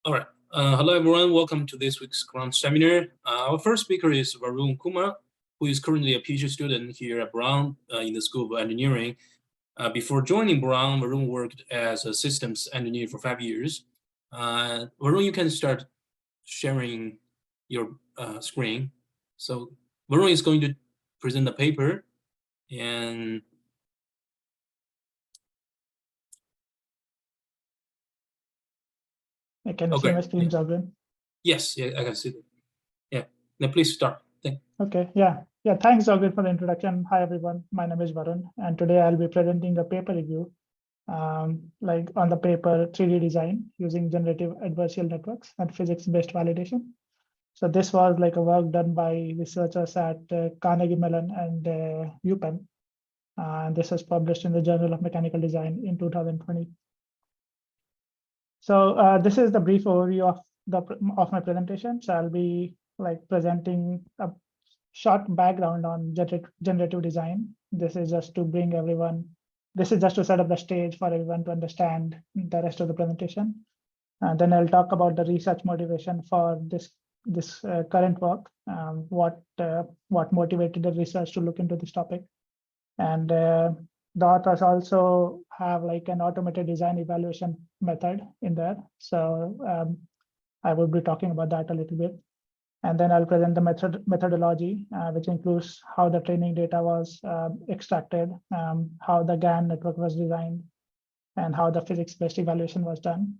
All right. Hello, everyone. Welcome to this week's Scrum seminar. Our first speaker is Varun Kumar, who is currently a PhD student here at Brown in the School of Engineering. Before joining Brown, Varun worked as a systems engineer for 5 years. Varun, you can start sharing your screen. So Varun is going to present the paper, and Can you see my screen, Varun? Yes, yeah, I can see that. Yeah, now please start. Okay, yeah. Thanks, Varun, for the introduction. Hi, everyone. My name is Varun, and today I'll be presenting a paper review, like on the paper 3D design using generative adversarial networks and physics-based validation. So this was like a work done by researchers at Carnegie Mellon and UPenn. And this was published in the Journal of Mechanical Design in 2020. So this is the brief overview of my presentation. So I'll be like presenting a short background on generative design. This is just to set up the stage for everyone to understand the rest of the presentation. And then I'll talk about the research motivation for this current work, what motivated the research to look into this topic. And the authors also have like an automated design evaluation method in there. So I will be talking about that a little bit. And then I'll present the methodology, which includes how the training data was extracted, how the GAN network was designed, and how the physics-based evaluation was done.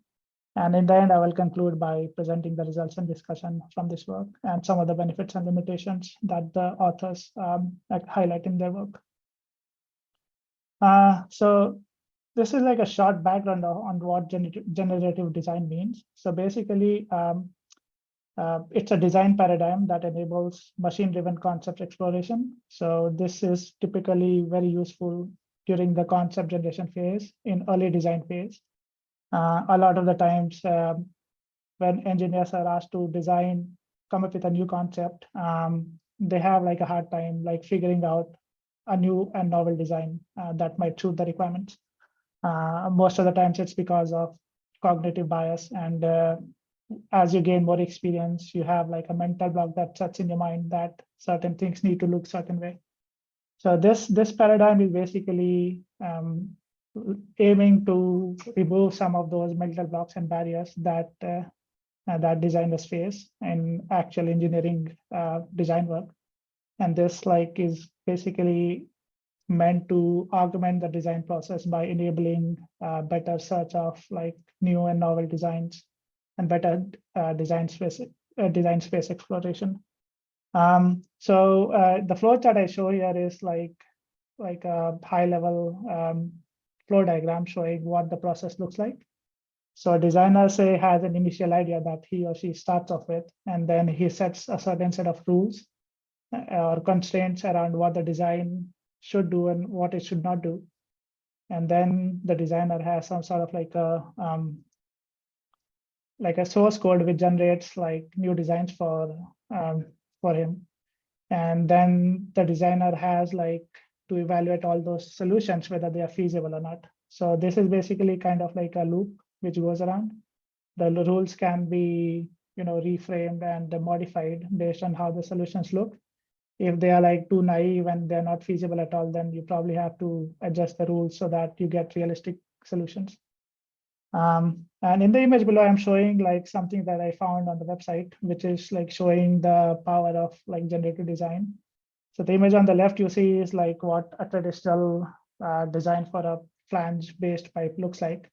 And in the end, I will conclude by presenting the results and discussion from this work and some of the benefits and limitations that the authors highlight in their work. So this is like a short background on what generative design means. So basically, it's a design paradigm that enables machine-driven concept exploration. So this is typically very useful during the concept generation phase in early design phase. A lot of the times when engineers are asked to come up with a new concept, they have like a hard time like figuring out a new and novel design that might suit the requirements. Most of the times it's because of cognitive bias, and as you gain more experience, you have like a mental block that sets in your mind that certain things need to look certain way. So this paradigm is basically aiming to remove some of those mental blocks and barriers that designers face in actual engineering design work. And this like is basically meant to augment the design process by enabling better search of like new and novel designs and better design space exploration. So the flow chart I show here is like a high level flow diagram showing what the process looks like. So a designer say has an initial idea that he or she starts off with, and then he sets a certain set of rules or constraints around what the design should do and what it should not do. And then the designer has some sort of like a source code which generates like new designs for him. And then the designer has like to evaluate all those solutions, whether they are feasible or not. So this is basically kind of like a loop which goes around. The rules can be, reframed and modified based on how the solutions look. If they are like too naive and they're not feasible at all, then you probably have to adjust the rules so that you get realistic solutions. And in the image below, I'm showing like something that I found on the website, which is like showing the power of like generative design. So the image on the left you see is like what a traditional design for a flange-based pipe looks like.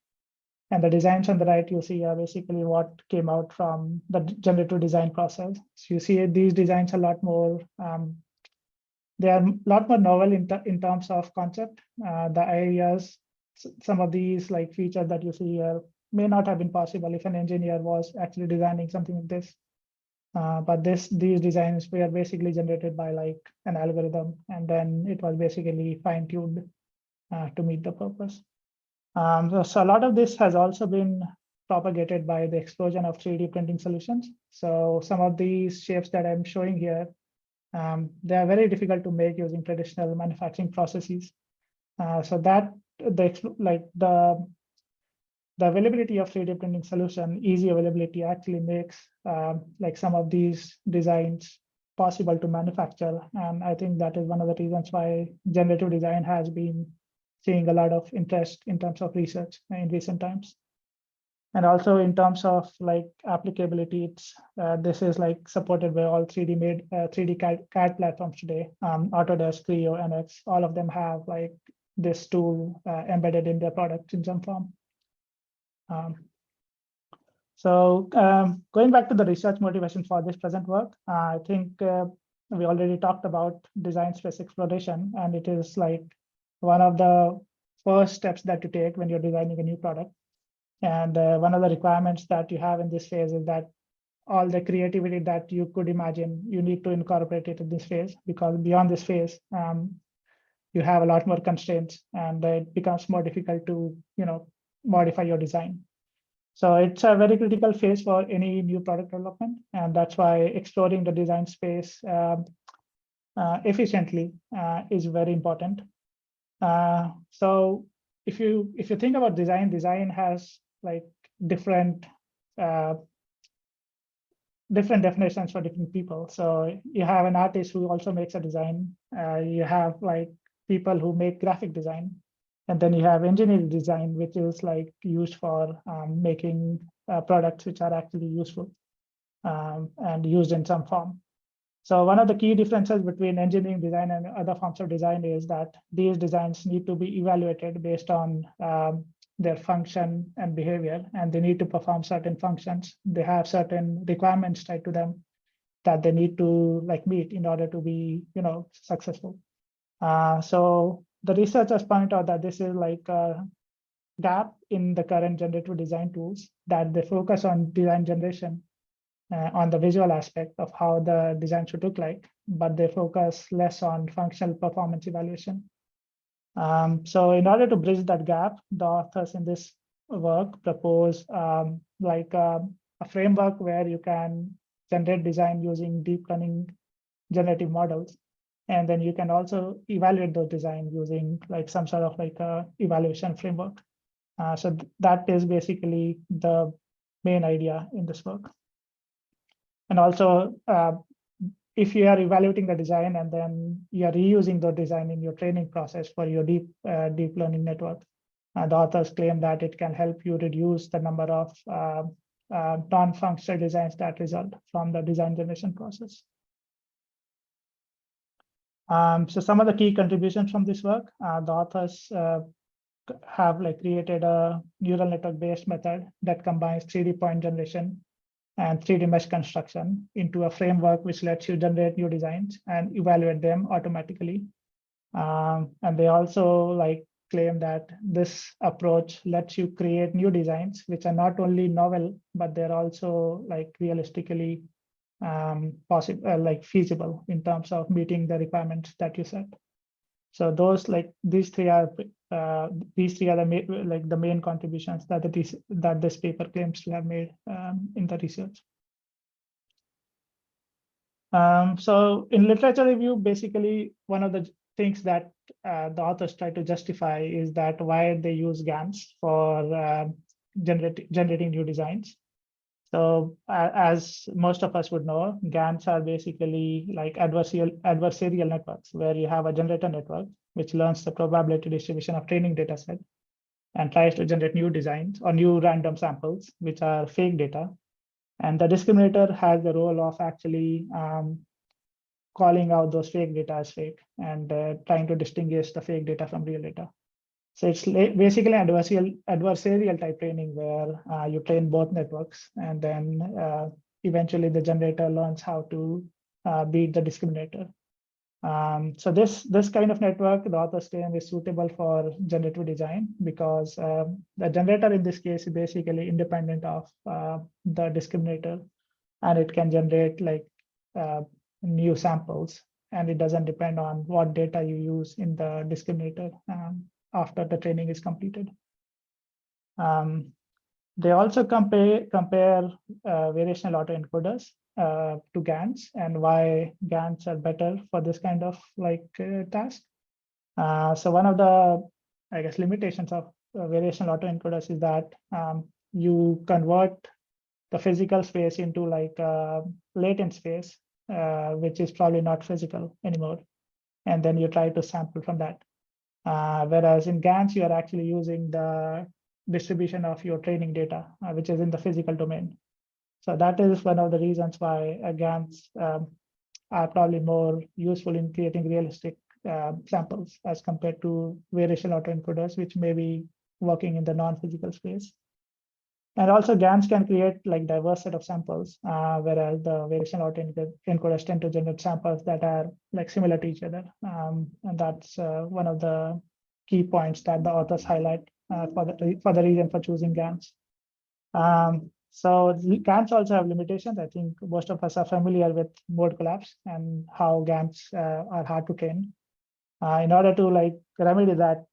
And the designs on the right you see are basically what came out from the generative design process. So you see these designs a lot more, they are a lot more novel in terms of concept. The areas, some of these like features that you see here may not have been possible if an engineer was actually designing something like this. But these designs were basically generated by like an algorithm, and then it was basically fine-tuned to meet the purpose. So a lot of this has also been propagated by the explosion of 3D printing solutions. So some of these shapes that I'm showing here, they are very difficult to make using traditional manufacturing processes. So that the the availability of 3D printing solution, easy availability, actually makes like some of these designs possible to manufacture. And I think that is one of the reasons why generative design has been seeing a lot of interest in terms of research in recent times. And also in terms of like applicability, it's this is like supported by all 3D CAD platforms today. Autodesk, Creo, NX, all of them have like this tool embedded in their products in some form. Going back to the research motivation for this present work, I think we already talked about design space exploration, and it is like one of the first steps that you take when you're designing a new product. And one of the requirements that you have in this phase is that all the creativity that you could imagine, you need to incorporate it in this phase, because beyond this phase, you have a lot more constraints, and it becomes more difficult to, modify your design. So it's a very critical phase for any new product development, and that's why exploring the design space efficiently is very important. So if you think about design has like different definitions for different people. So you have an artist who also makes a design. You have like people who make graphic design, and then you have engineering design, which is like used for making products which are actually useful and used in some form. So one of the key differences between engineering design and other forms of design is that these designs need to be evaluated based on their function and behavior, and they need to perform certain functions. They have certain requirements tied to them that they need to like meet in order to be, successful. So the researchers point out that this is like a gap in the current generative design tools, that they focus on design generation on the visual aspect of how the design should look like, but they focus less on functional performance evaluation. So in order to bridge that gap, the authors in this work propose like a framework where you can generate design using deep learning generative models. And then you can also evaluate those design using like some sort of like a evaluation framework. So that is basically the main idea in this work. And also, if you are evaluating the design and then you are reusing the design in your training process for your deep learning network, the authors claim that it can help you reduce the number of non-functional designs that result from the design generation process. So some of the key contributions from this work, the authors have like created a neural network-based method that combines 3D point generation and 3D mesh construction into a framework which lets you generate new designs and evaluate them automatically. And they also like claim that this approach lets you create new designs which are not only novel, but they're also like realistically possible, like feasible in terms of meeting the requirements that you set. So those like these three are the main contributions that this paper claims to have made in the research. So in literature review, basically one of the things that the authors try to justify is that why they use GANs for generating new designs. So as most of us would know, GANs are basically like adversarial networks, where you have a generator network which learns the probability distribution of training data set and tries to generate new designs or new random samples, which are fake data. And the discriminator has the role of actually calling out those fake data as fake and trying to distinguish the fake data from real data. So it's basically adversarial type training where you train both networks, and then eventually the generator learns how to beat the discriminator. So this kind of network, the authors claim, is suitable for generative design because the generator in this case is basically independent of the discriminator, and it can generate like new samples, and it doesn't depend on what data you use in the discriminator after the training is completed. They also compare variational autoencoders to GANs and why GANs are better for this kind of like task. So one of the, I guess, limitations of variational autoencoders is that you convert the physical space into like latent space, which is probably not physical anymore. And then you try to sample from that. Whereas in GANs, you are actually using the distribution of your training data, which is in the physical domain. So that is one of the reasons why GANs are probably more useful in creating realistic samples as compared to variational autoencoders, which may be working in the non-physical space. And also GANs can create like diverse set of samples, whereas the variational autoencoders tend to generate samples that are like similar to each other. And that's one of the key points that the authors highlight for the reason for choosing GANs. So GANs also have limitations. I think most of us are familiar with mode collapse and how GANs are hard to train. In order to like remedy that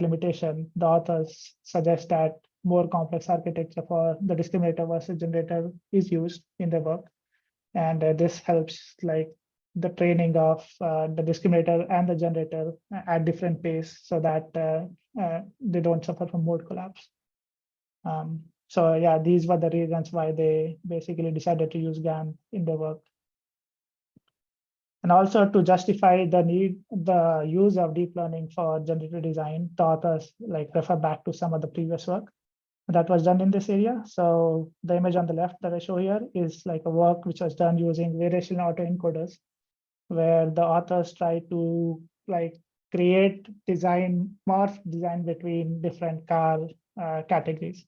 limitation, the authors suggest that more complex architecture for the discriminator versus generator is used in the work, and this helps like the training of the discriminator and the generator at different pace, so that they don't suffer from mode collapse. So yeah, these were the reasons why they basically decided to use GAN in their work. And also to justify the use of deep learning for generative design, the authors like refer back to some of the previous work that was done in this area. So the image on the left that I show here is like a work which was done using variational autoencoders, where the authors try to like create morph design between different car categories.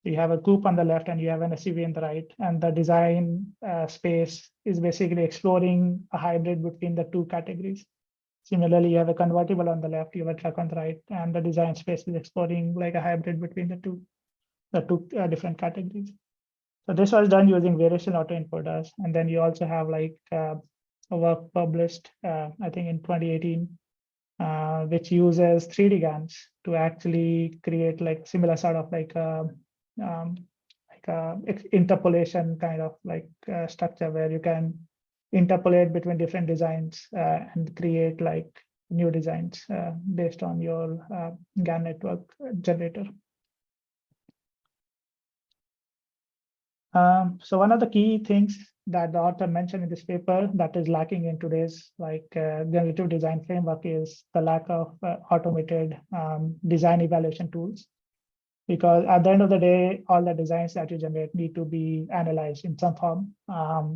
You have a coupe on the left and you have an SUV on the right, and the design space is basically exploring a hybrid between the two categories. Similarly, you have a convertible on the left, you have a truck on the right, and the design space is exploring like a hybrid between the two different categories. So this was done using variational autoencoders. And then you also have like a work published, I think in 2018, which uses 3D GANs to actually create like similar sort of like interpolation kind of like structure, where you can interpolate between different designs and create like new designs based on your GAN network generator. So one of the key things that the author mentioned in this paper that is lacking in today's like generative design framework is the lack of automated design evaluation tools. Because at the end of the day, all the designs that you generate need to be analyzed in some form.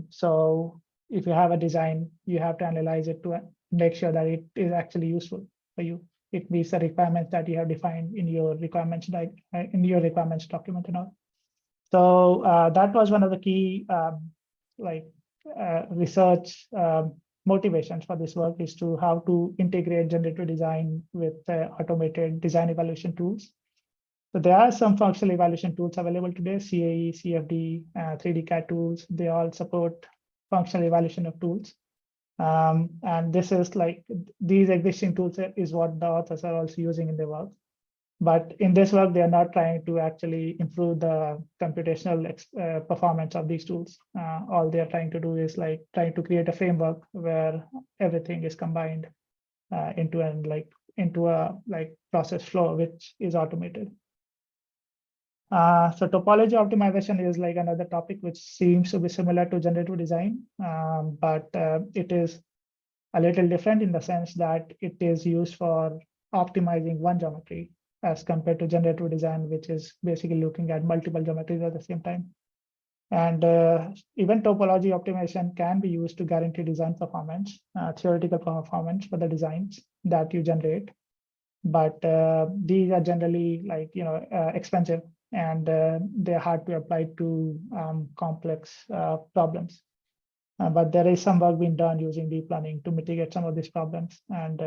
So if you have a design, you have to analyze it to make sure that it is actually useful for you. It meets the requirements that you have defined in your requirements document and all. So that was one of the key research motivations for this work, is to how to integrate generative design with automated design evaluation tools. So there are some functional evaluation tools available today: CAE, CFD, 3D CAD tools. They all support functional evaluation of tools. And this is like, these existing tools is what the authors are also using in their work. But in this work, they are not trying to actually improve the computational performance of these tools. All they are trying to do is like trying to create a framework where everything is combined into a process flow which is automated. So topology optimization is like another topic which seems to be similar to generative design, but it is a little different in the sense that it is used for optimizing one geometry, as compared to generative design, which is basically looking at multiple geometries at the same time. And even topology optimization can be used to guarantee design performance, theoretical performance for the designs that you generate. But these are generally expensive, and they're hard to apply to complex problems. But there is some work being done using deep learning to mitigate some of these problems. And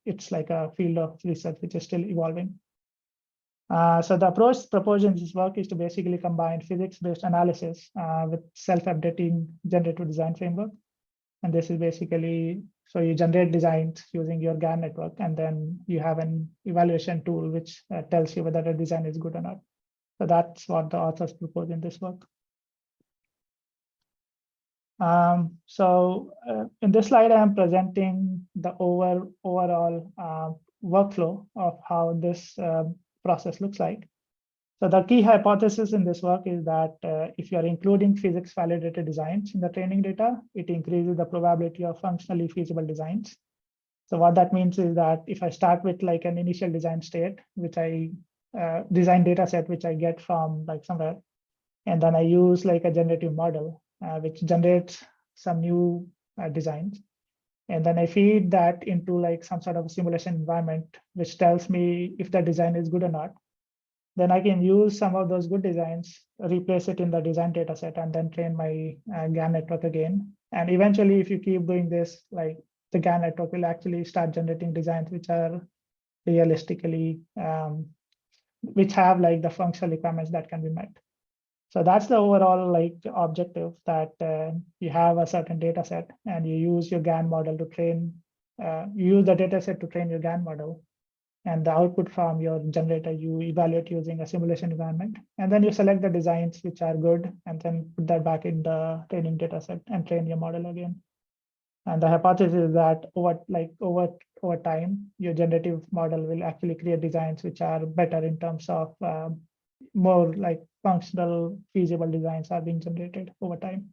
it's like a field of research which is still evolving. So the approach proposed in this work is to basically combine physics-based analysis with self-updating generative design framework. And this is basically, so you generate designs using your GAN network, and then you have an evaluation tool which tells you whether the design is good or not. So that's what the authors propose in this work. In this slide, I am presenting the overall workflow of how this process looks like. So the key hypothesis in this work is that if you're including physics validated designs in the training data, it increases the probability of functionally feasible designs. So what that means is that if I start with like an initial design state, which I design data set, which I get from like somewhere, and then I use like a generative model, which generates some new designs. And then I feed that into like some sort of a simulation environment, which tells me if the design is good or not. Then I can use some of those good designs, replace it in the design data set, and then train my GAN network again. And eventually, if you keep doing this, like the GAN network will actually start generating designs which are realistically, which have like the functional requirements that can be met. So that's the overall like objective, that you have a certain data set and you use your GAN model to train, you use the data set to train your GAN model. And the output from your generator, you evaluate using a simulation environment. And then you select the designs which are good, and then put that back in the training data set and train your model again. And the hypothesis is that over time, your generative model will actually create designs which are better in terms of more like functional, feasible designs are being generated over time.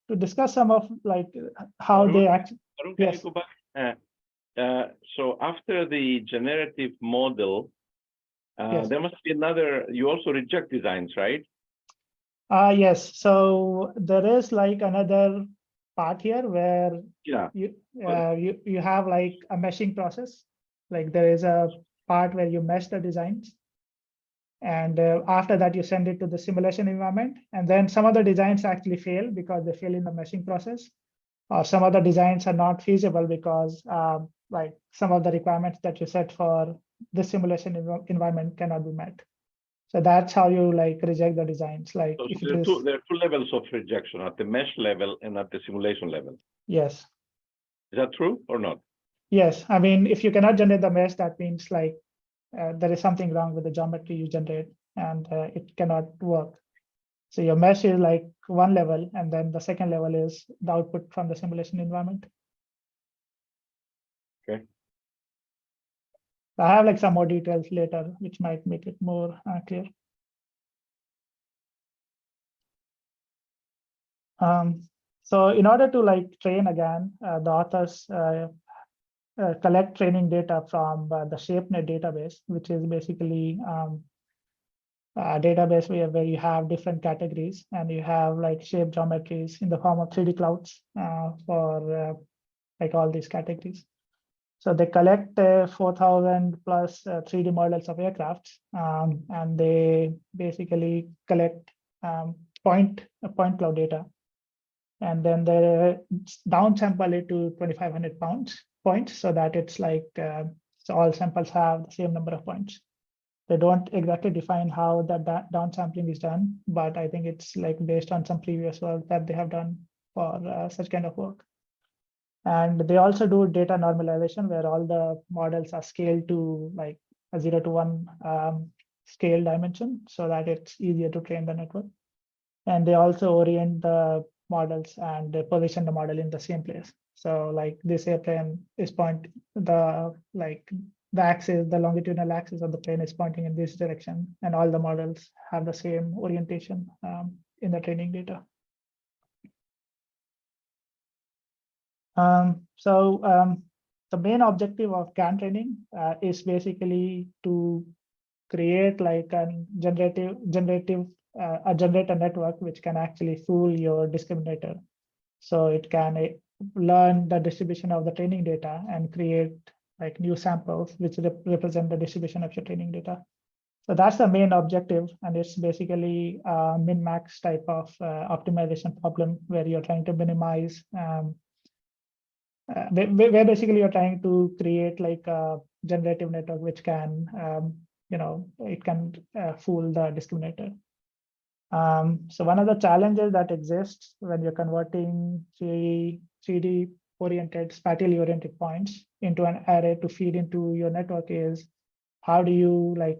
To discuss some of like how they actually. Varun, can you go back? So after the generative model, Yes. there must be another. You also reject designs, right? Yes. So there is like another part here where you have like a meshing process. Like there is a part where you mesh the designs, and after that you send it to the simulation environment. And then some of the designs actually fail because they fail in the meshing process. Some of the designs are not feasible because like some of the requirements that you set for the simulation environment cannot be met. So that's how you like reject the designs. Like So if there it is, there are two levels of rejection, at the mesh level and at the simulation level. yes. Is that true or not? Yes. I mean, if you cannot generate the mesh, that means like there is something wrong with the geometry you generate, and it cannot work. So your mesh is like one level, and then the second level is the output from the simulation environment. Okay. I have like some more details later, which might make it more clear. So in order to like train again, the authors collect training data from the ShapeNet database, which is basically a database where you have different categories, and you have like shape geometries in the form of 3D clouds for like all these categories. So they collect 4,000 plus 3D models of aircraft, and they basically collect point cloud data, and then they downsample it to 2,500 points, so that it's like so all samples have the same number of points. They don't exactly define how that downsampling is done, but I think it's like based on some previous work that they have done for such kind of work. And they also do data normalization, where all the models are scaled to like a 0 to 1 scale dimension, so that it's easier to train the network. And they also orient the models and they position the model in the same place. So like this airplane is the axis, the longitudinal axis of the plane is pointing in this direction, and all the models have the same orientation in the training data. The main objective of GAN training is basically to create like a generator network which can actually fool your discriminator. So it can learn the distribution of the training data and create like new samples which represent the distribution of your training data. So that's the main objective, and it's basically a min-max type of optimization problem where you're trying to minimize. Where basically you're trying to create like a generative network which can, it can fool the discriminator. So one of the challenges that exists when you're converting 3D oriented, spatially oriented points into an array to feed into your network is how do you like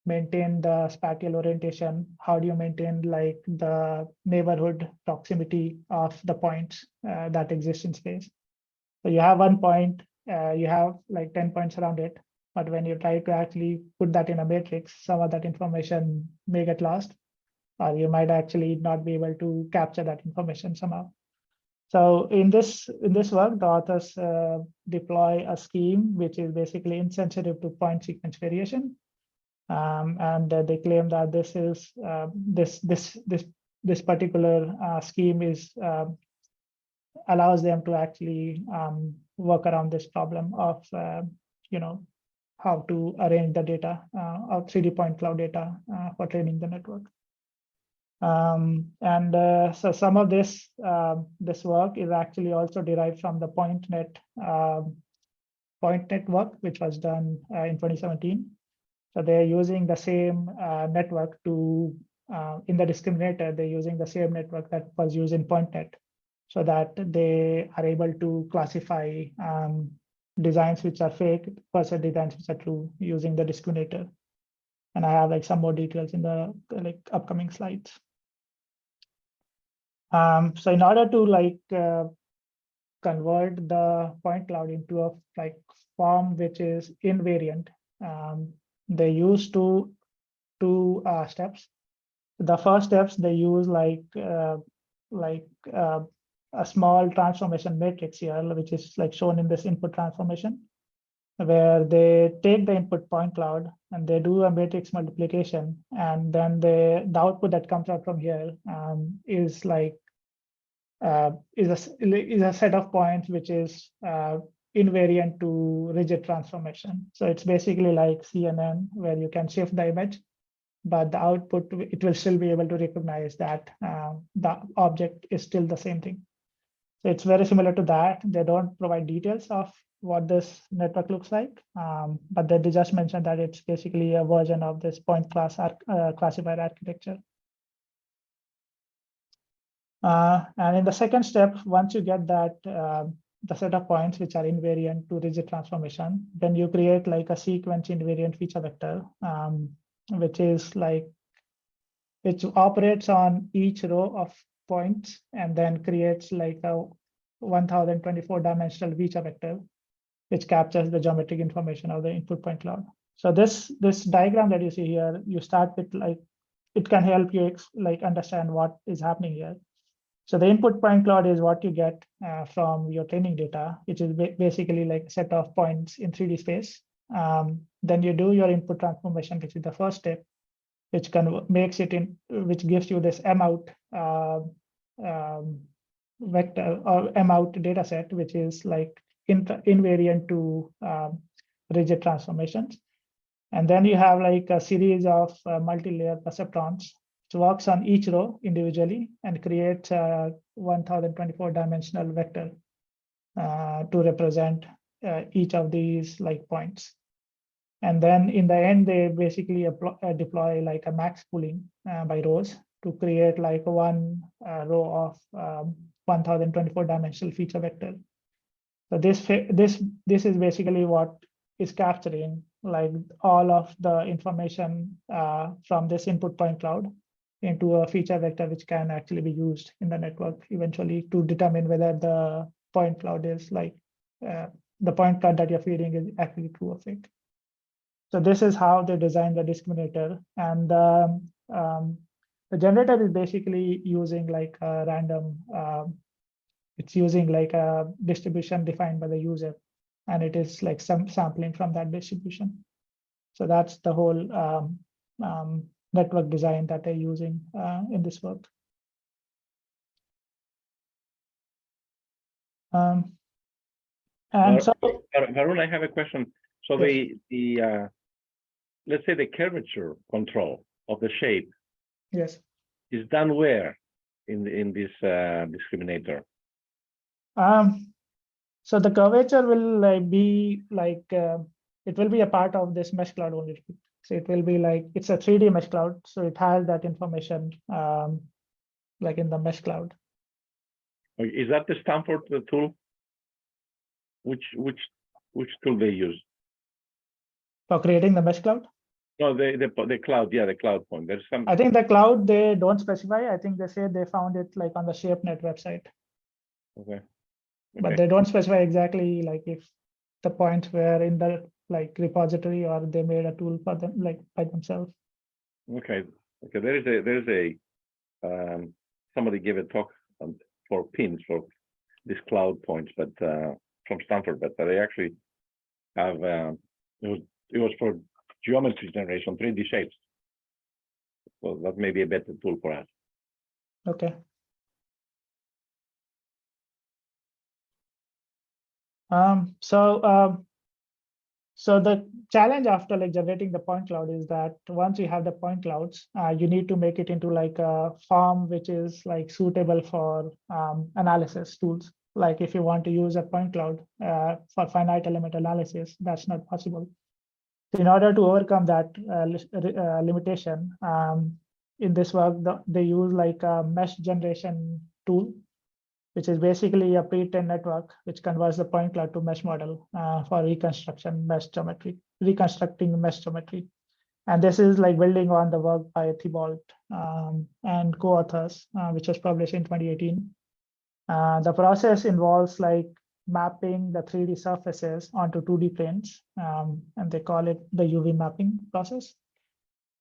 maintain the spatial orientation? How do you maintain like the neighborhood proximity of the points that exist in space? So you have one point you have like 10 points around it. But when you try to actually put that in a matrix, some of that information may get lost, or you might actually not be able to capture that information somehow. So in this work, the authors deploy a scheme which is basically insensitive to point sequence variation, and they claim that this is this particular scheme is allows them to actually work around this problem of how to arrange the data of 3D point cloud data for training the network. So some of this work is actually also derived from the PointNet work, which was done in 2017. So they're using the same network to in the discriminator. They're using the same network that was used in PointNet, so that they are able to classify designs which are fake versus designs which are true using the discriminator. And I have like some more details in the upcoming slides. So in order to convert the point cloud into a form which is invariant, they use two steps. The first steps they use a small transformation matrix here, which is shown in this input transformation, where they take the input point cloud and they do a matrix multiplication, and then the output that comes out from here is a set of points which is invariant to rigid transformation. So it's basically like CNN, where you can shift the image, but the output, it will still be able to recognize that the object is still the same thing. So it's very similar to that. They don't provide details of what this network looks like, but they just mentioned that it's basically a version of this point class classifier architecture. And in the second step, once you get that the set of points which are invariant to rigid transformation, then you create a sequence invariant feature vector, which operates on each row of points and then creates a 1024 dimensional feature vector, which captures the geometric information of the input point cloud. So this diagram that you see here, you start with it can help you understand what is happening here. So the input point cloud is what you get from your training data, which is basically a set of points in 3D space. Then you do your input transformation, which is the first step, which which gives you this M-out vector or M-out data set, which is invariant to rigid transformations. And then you have a series of multi-layer perceptrons, which works on each row individually and creates a 1024 dimensional vector to represent each of these points. And then in the end, they basically deploy a max pooling by rows to create one row of 1024 dimensional feature vector. So this is basically what is capturing all of the information from this input point cloud into a feature vector, which can actually be used in the network eventually to determine whether the point cloud is the point cloud that you're feeding is actually true or fake. So this is how they design the discriminator. And the generator is basically using a random, it's using a distribution defined by the user, and it is some sampling from that distribution. So that's the whole network design that they're using in this work. And so, Varun, I have a question. So yes. Let's say the curvature control of the shape, yes, is done where in this discriminator? So the curvature will be it will be a part of this mesh cloud only. So it will be it's a 3D mesh cloud, so it has that information in the mesh cloud. Is that the Stanford tool? Which tool they use for creating the mesh cloud? No, the cloud, yeah, the cloud point. There's some. I think the cloud they don't specify. I think they say they found it on the ShapeNet website. Okay. But they don't specify exactly if the points were in the like repository, or they made a tool for them like by themselves. Okay. Okay. There's a somebody gave a talk for pins for these cloud points, but from Stanford, but they actually have it was for geometry generation, 3D shapes. So that may be a better tool for us. Okay. So the challenge after like generating the point cloud is that once you have the point clouds, you need to make it into like a form which is like suitable for analysis tools. Like if you want to use a point cloud for finite element analysis, that's not possible. So in order to overcome that limitation, in this work, they use like a mesh generation tool, which is basically a pre-trained network which converts the point cloud to mesh model for reconstructing mesh geometry. And this is like building on the work by Thibault and co-authors, which was published in 2018. The process involves like mapping the 3D surfaces onto 2D planes, and they call it the UV mapping process.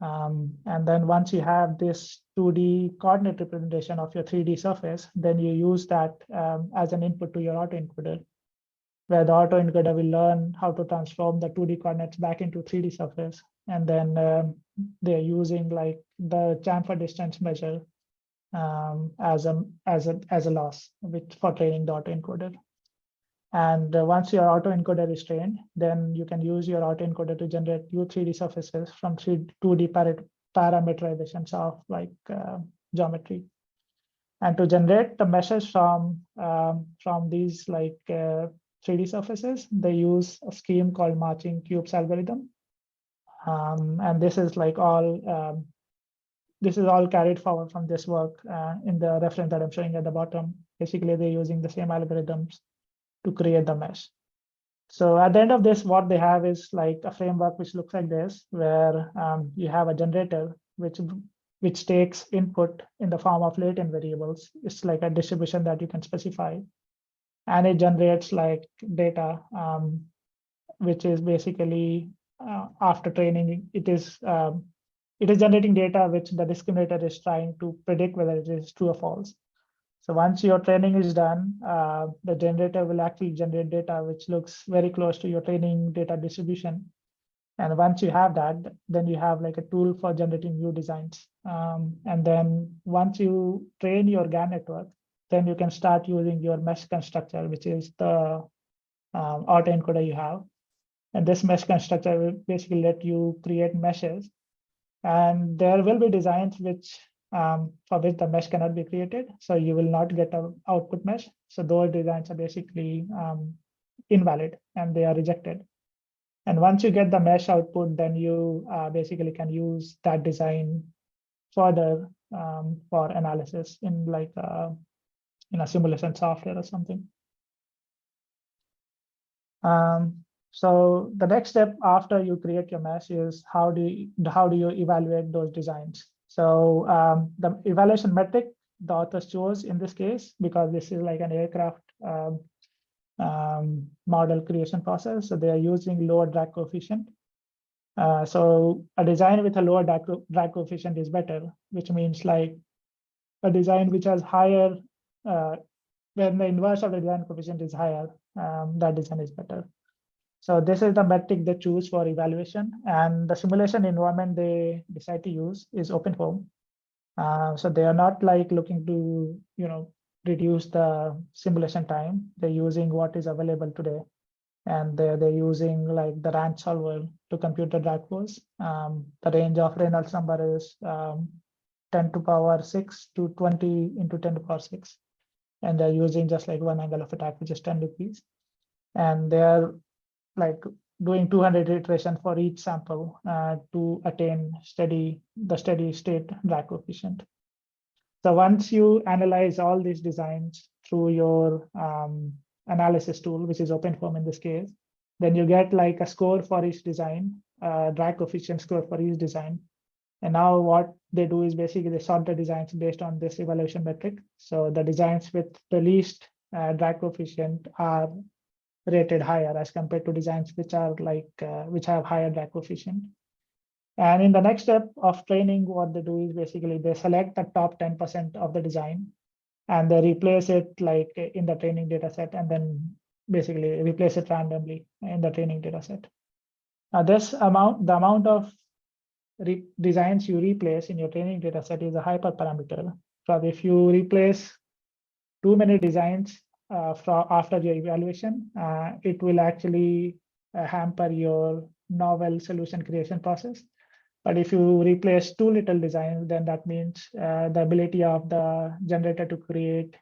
And then once you have this 2D coordinate representation of your 3D surface, then you use that as an input to your autoencoder, where the autoencoder will learn how to transform the 2D coordinates back into 3D surface. And then they're using like the chamfer distance measure as a loss for training the autoencoder. And once your autoencoder is trained, then you can use your autoencoder to generate new 3D surfaces from 2D parameterizations of like geometry. And to generate the meshes from these like 3D surfaces, they use a scheme called matching cubes algorithm. And this is like all carried forward from this work in the reference that I'm showing at the bottom. Basically, they're using the same algorithms to create the mesh. So at the end of this, what they have is like a framework which looks like this, where you have a generator which takes input in the form of latent variables. It's like a distribution that you can specify, and it generates like data, which is basically after training, it is generating data which the discriminator is trying to predict whether it is true or false. So once your training is done, the generator will actually generate data which looks very close to your training data distribution. And once you have that, then you have like a tool for generating new designs. And then once you train your GAN network, then you can start using your mesh constructor, which is the autoencoder you have. And this mesh constructor will basically let you create meshes. And there will be designs which for which the mesh cannot be created. So you will not get an output mesh. So those designs are basically invalid and they are rejected. And once you get the mesh output, then you basically can use that design further for analysis in like in a simulation software or something. So the next step after you create your mesh is how do you evaluate those designs? So the evaluation metric the authors chose in this case, because this is like an aircraft model creation process. So they are using lower drag coefficient. So a design with a lower drag coefficient is better, which means like a design which has higher, when the inverse of the design coefficient is higher, that design is better. So this is the metric they choose for evaluation, and the simulation environment they decide to use is OpenFOAM. So they are not like looking to reduce the simulation time. They're using what is available today, and they're using like the RAND solver to compute the drag force. The range of Reynolds number is 10 to power 6 to 20 into 10 to power 6, and they're using just like one angle of attack, which is 10 degrees, and they're like doing 200 iteration for each sample to attain the steady state drag coefficient. So once you analyze all these designs through your analysis tool, which is OpenFOAM in this case, then you get like a score for each design, drag coefficient score for each design. And now what they do is basically they sort the designs based on this evaluation metric. So the designs with the least drag coefficient are rated higher as compared to designs which are like which have higher drag coefficient. And in the next step of training, what they do is basically they select the top 10% of the design and they replace it like in the training data set, and then basically replace it randomly in the training data set. Now the amount of designs you replace in your training data set is a hyperparameter. So if you replace too many designs after your evaluation, it will actually hamper your novel solution creation process. But if you replace too little designs, then that means the ability of the generator to create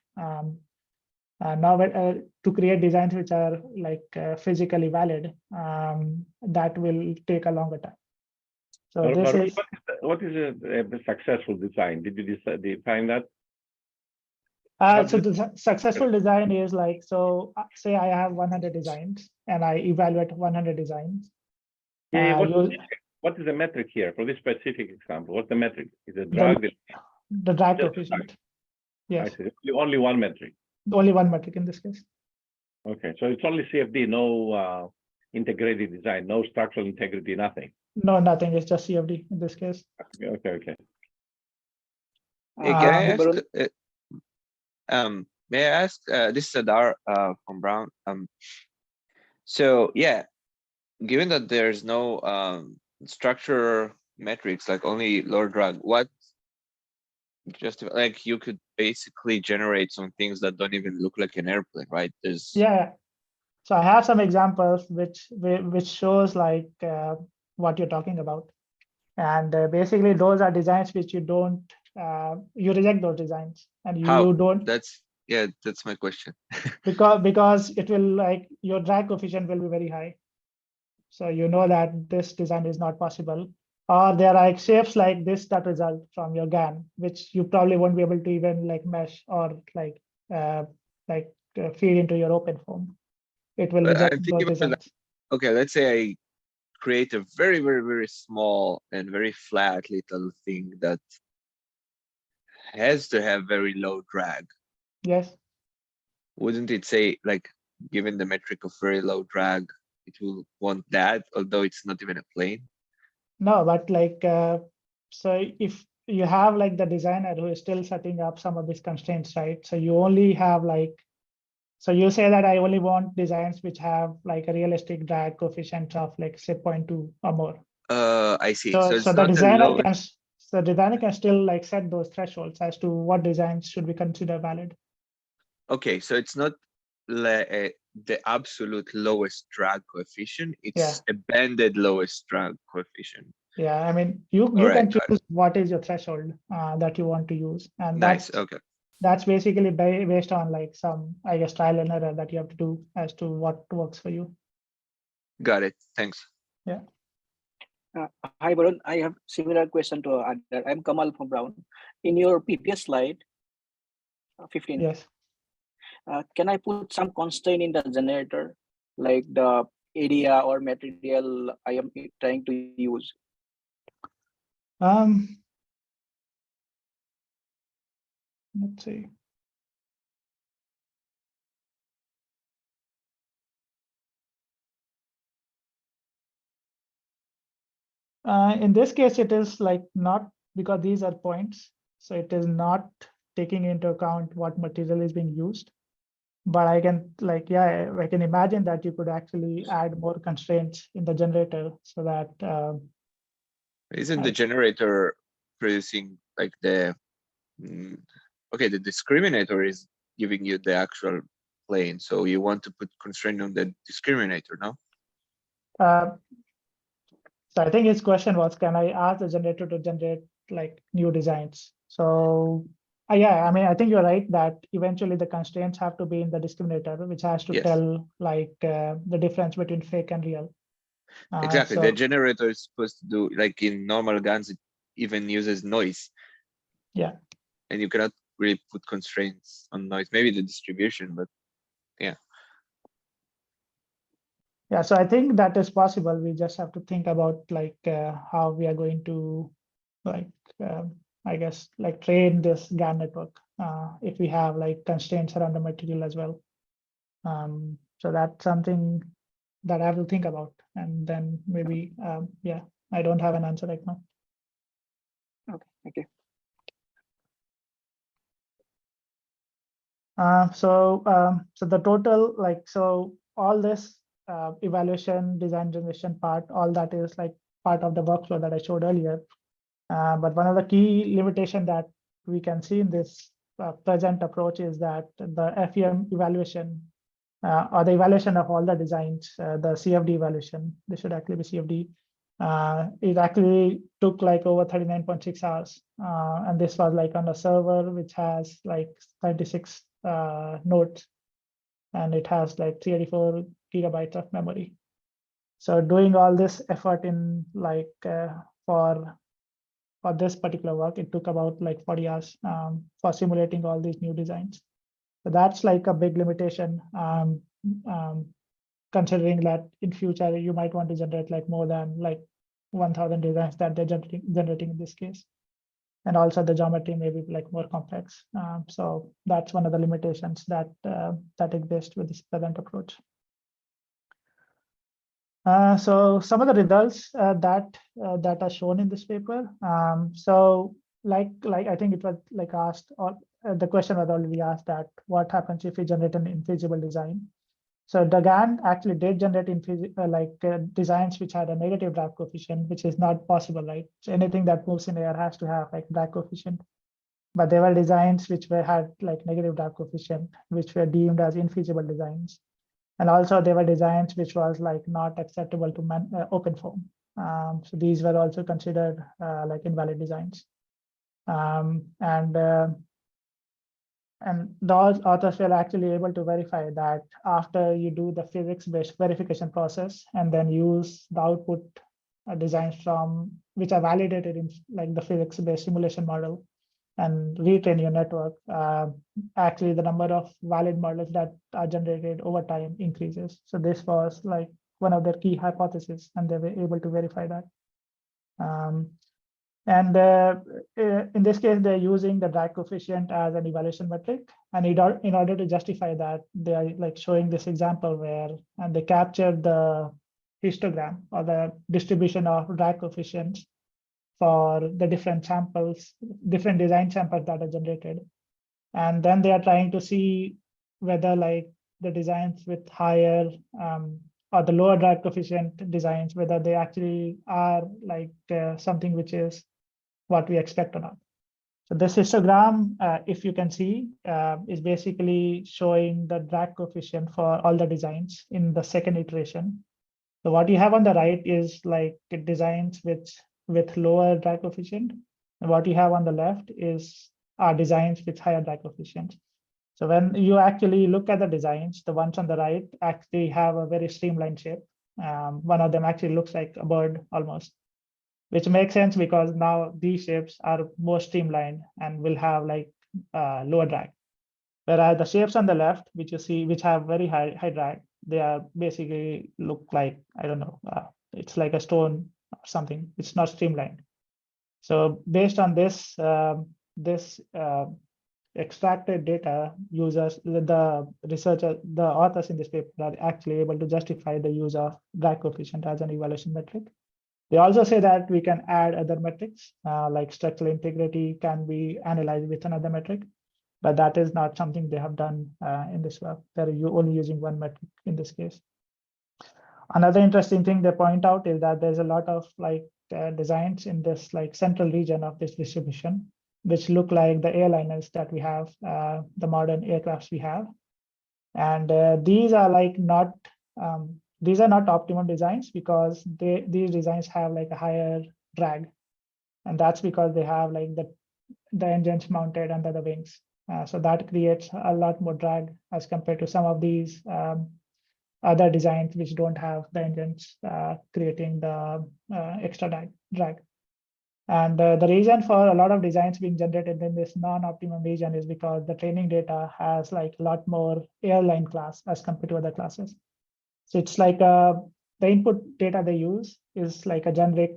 to create designs which are like physically valid, that will take a longer time. So this is what is a successful design? Did you define that? So the successful design is like, so say I have 100 designs and I evaluate 100 designs. What is the metric here for this specific example? What's the metric? Is it drag? The drag coefficient. Yes. Only one metric. Only one metric in this case. Okay, so it's only CFD, no integrated design, no structural integrity, nothing. No, nothing. It's just CFD in this case. Okay. Hey, can I ask? May I ask? This is Adar from Brown. So yeah, given that there's no structure metrics, like only lower drag, what just like you could basically generate some things that don't even look like an airplane, right? There's So I have some examples which shows like what you're talking about, and basically those are designs which you don't you reject those designs, and you don't. That's my question. because it will like your drag coefficient will be very high. So you know that this design is not possible. Or there are like shapes like this that result from your GAN, which you probably won't be able to even like mesh or like feed into your open form. It will reject those designs. Okay, let's say I create a very, very, very small and very flat little thing that has to have very low drag. Yes. Wouldn't it say, like, given the metric of very low drag, it will want that, although it's not even a plane? No, but like, so if you have like the designer who is still setting up some of these constraints, right? So you only have like, so you say that I only want designs which have like a realistic drag coefficient of like say 0.2 or more. I see. So the designer can still like set those thresholds as to what designs should be considered valid. Okay, so it's not the absolute lowest drag coefficient, it's a banded lowest drag coefficient. Yeah, I mean, you can choose what is your threshold that you want to use, and that's basically based on like some, I guess, trial and error that you have to do as to what works for you. Got it. Thanks. Yeah. Hi, Varun. I have similar question to Adar. I'm Kamal from Brown. In your previous slide, 15. Yes. Can I put some constraint in the generator, like the area or material I am trying to use? Let's see. In this case, it is like not, because these are points, so it is not taking into account what material is being used. But I can like, I can imagine that you could actually add more constraints in the generator so that. Isn't the generator producing like the, okay, the discriminator is giving you the actual plane. So you want to put constraint on the discriminator, no? So I think his question was, can I ask the generator to generate like new designs? So yeah, I mean, I think you're right that eventually the constraints have to be in the discriminator, which has to tell like the difference between fake and real. Exactly. The generator is supposed to do, like in normal GANs, it even uses noise. Yeah. And you cannot really put constraints on noise, maybe the distribution, but yeah. Yeah, so I think that is possible. We just have to think about like how we are going to like, I guess, like train this GAN network if we have like constraints around the material as well. So that's something that I have to think about, and then maybe yeah, I don't have an answer right now. Okay, thank you. So the total, like, so all this evaluation, design generation part, all that is like part of the workflow that I showed earlier. But one of the key limitation that we can see in this present approach is that the FEM evaluation or the evaluation of all the designs, the CFD evaluation, this should actually be CFD. It actually took like over 39.6 hours. And this was like on a server which has like 36 nodes, and it has like 384 gigabytes of memory. So doing all this effort in like for this particular work, it took about like 40 hours for simulating all these new designs. So that's like a big limitation, considering that in future you might want to generate like more than like 1,000 designs that they're generating in this case. And also the geometry may be like more complex. So that's one of the limitations that that exist with this present approach. So some of the results that are shown in this paper. So like I think it was like asked, or the question was already asked, that what happens if we generate an infeasible design? So the GAN actually did generate designs which had a negative drag coefficient, which is not possible, right? So anything that moves in air has to have like drag coefficient. But there were designs which had like negative drag coefficient, which were deemed as infeasible designs. And also there were designs which was like not acceptable to open form. So these were also considered like invalid designs. And those authors were actually able to verify that after you do the physics-based verification process and then use the output designs from which are validated in like the physics-based simulation model and retrain your network, actually the number of valid models that are generated over time increases. So this was like one of their key hypotheses, and they were able to verify that. And in this case, they're using the drag coefficient as an evaluation metric. And in order to justify that, they are like showing this example where they capture the histogram or the distribution of drag coefficients for the different samples, different design samples that are generated. And then they are trying to see whether like the designs with higher or the lower drag coefficient designs, whether they actually are like something which is what we expect or not. So this histogram, if you can see, is basically showing the drag coefficient for all the designs in the second iteration. So what you have on the right is like designs with lower drag coefficient, and what you have on the left are designs with higher drag coefficient. So when you actually look at the designs, the ones on the right actually have a very streamlined shape. One of them actually looks like a bird almost, which makes sense because now these shapes are more streamlined and will have like lower drag. Whereas the shapes on the left, which you see, which have very high drag, they are basically look like, I don't know, it's like a stone or something. It's not streamlined. So based on this, extracted data, users, the researchers, the authors in this paper are actually able to justify the use of drag coefficient as an evaluation metric. They also say that we can add other metrics, like structural integrity can be analyzed with another metric, but that is not something they have done in this work. They're only using one metric in this case. Another interesting thing they point out is that there's a lot of like designs in this like central region of this distribution, which look like the airliners that we have, the modern aircrafts we have. And these are like not, these are not optimum designs because these designs have like a higher drag. And that's because they have like the engines mounted under the wings. So that creates a lot more drag as compared to some of these other designs which don't have the engines creating the extra drag. And the reason for a lot of designs being generated in this non-optimum region is because the training data has like a lot more airline class as compared to other classes. So it's like the input data they use is like a generic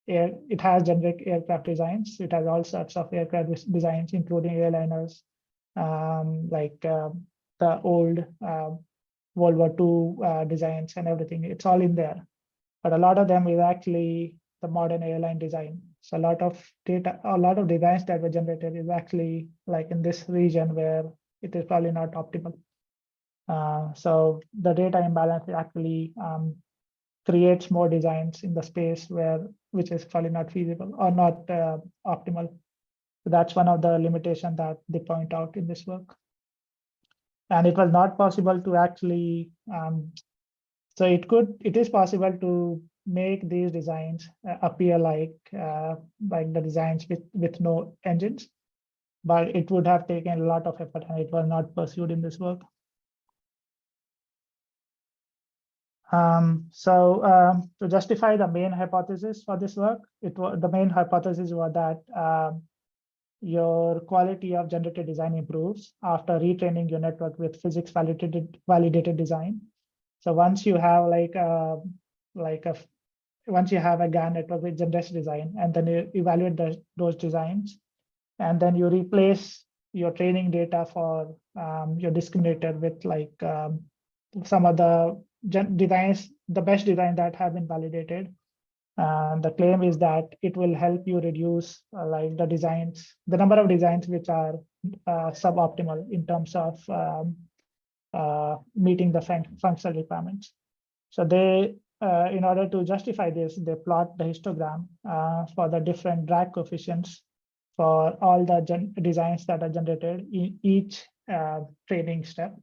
it has generic aircraft designs. It has all sorts of aircraft designs, including airliners, like the old World War II designs and everything. It's all in there. But a lot of them is actually the modern airline design. So a lot of data, a lot of designs that were generated is actually like in this region where it is probably not optimal. So the data imbalance actually creates more designs in the space which is probably not feasible or not optimal. So that's one of the limitations that they point out in this work. And it was not possible to actually, so it is possible to make these designs appear like the designs with no engines, but it would have taken a lot of effort and it was not pursued in this work. To justify the main hypothesis for this work, the main hypothesis was that your quality of generative design improves after retraining your network with physics validated design. So once you have once you have a GAN network with generative design, and then you evaluate those designs, and then you replace your training data for your discriminator with some of the designs, the best design that have been validated. The claim is that it will help you reduce the number of designs which are suboptimal in terms of meeting the functional requirements. So they, in order to justify this, they plot the histogram for the different drag coefficients for all the designs that are generated in each training step.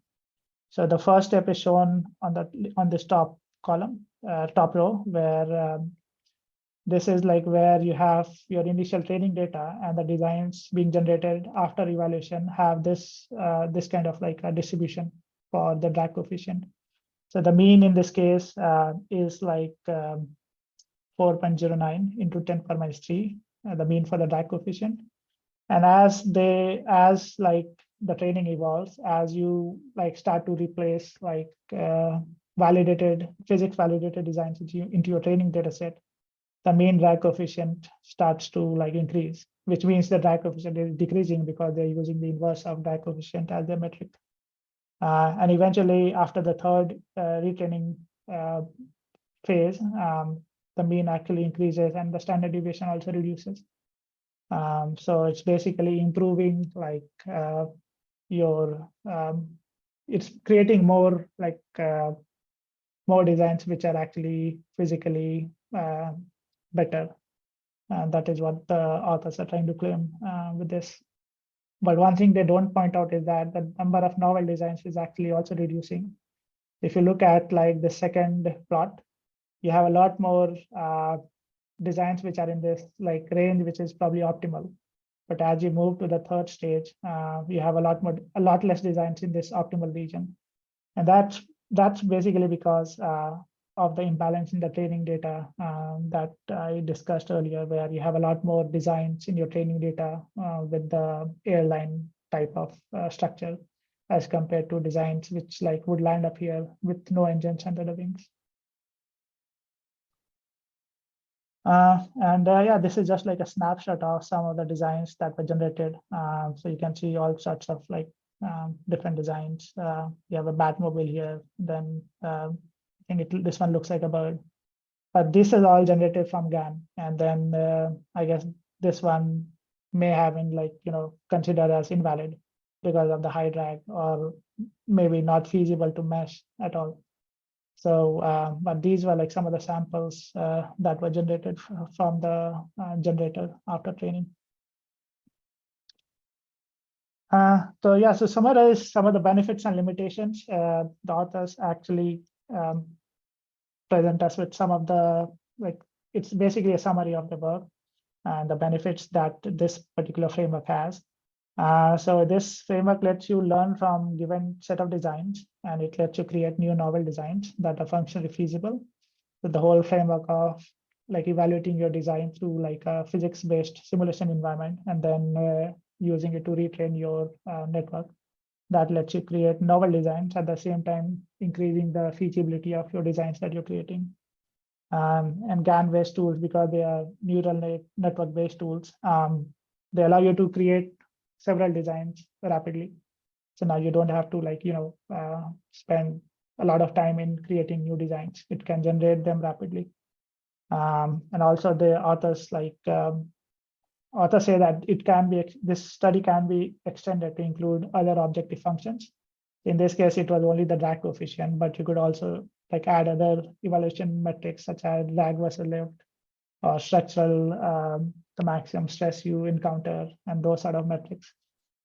So the first step is shown on this top column, top row, where this is where you have your initial training data and the designs being generated after evaluation have this kind of a distribution for the drag coefficient. So the mean in this case is 4.09 into 10 power minus 3, the mean for the drag coefficient. And as the training evolves, as you start to replace physics validated designs into your training data set, the mean drag coefficient starts to increase, which means the drag coefficient is decreasing because they're using the inverse of drag coefficient as their metric. And eventually, after the third retraining phase, the mean actually increases and the standard deviation also reduces. So it's basically improving it's creating more more designs which are actually physically better. And that is what the authors are trying to claim with this. But one thing they don't point out is that the number of novel designs is actually also reducing. If you look at the second plot, you have a lot more designs which are in this range, which is probably optimal. But as you move to the third stage, you have a lot less designs in this optimal region. And that's basically because of the imbalance in the training data that I discussed earlier, where you have a lot more designs in your training data with the airline type of structure as compared to designs which would land up here with no engines under the wings. Yeah, this is just a snapshot of some of the designs that were generated. So you can see all sorts of different designs. You have a Batmobile here, then I think this one looks like a bird. But this is all generated from GAN. And then I guess this one may have been considered as invalid because of the high drag, or maybe not feasible to mesh at all. So, but these were some of the samples that were generated from the generator after training. So yeah, so summarize some of the benefits and limitations. The authors actually present us with some of the, it's basically a summary of the work and the benefits that this particular framework has. So this framework lets you learn from given set of designs, and it lets you create new novel designs that are functionally feasible. So the whole framework of evaluating your design through a physics-based simulation environment, and then using it to retrain your network, that lets you create novel designs at the same time increasing the feasibility of your designs that you're creating. And GAN-based tools, because they are neural network-based tools, they allow you to create several designs rapidly. So now you don't have to spend a lot of time in creating new designs. It can generate them rapidly. And also the authors authors say that this study can be extended to include other objective functions. In this case, it was only the drag coefficient, but you could also add other evaluation metrics such as drag versus lift or structural, the maximum stress you encounter, and those sort of metrics.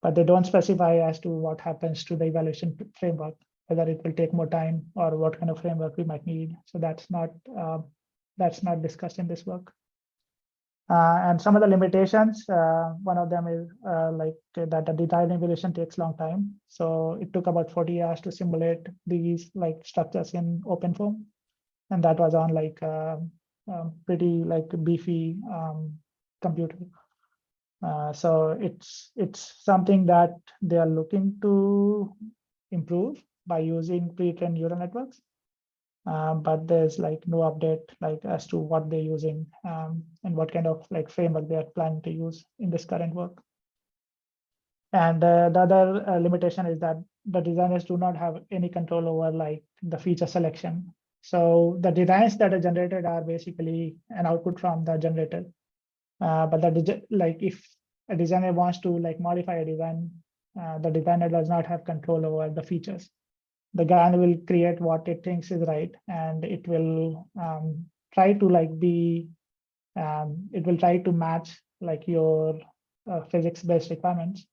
But they don't specify as to what happens to the evaluation framework, whether it will take more time or what kind of framework we might need. So that's not discussed in this work. And some of the limitations, one of them is that the design evaluation takes a long time. So it took about 40 hours to simulate these structures in OpenFOAM, and that was on pretty beefy computer. So it's something that they are looking to improve by using pre-trained neural networks. But there's no update as to what they're using and what kind of framework they are planning to use in this current work. And the other limitation is that the designers do not have any control over the feature selection. So the designs that are generated are basically an output from the generator. But if a designer wants to modify a design, the designer does not have control over the features. The GAN will create what it thinks is right, and it will try to it will try to match your physics-based requirements.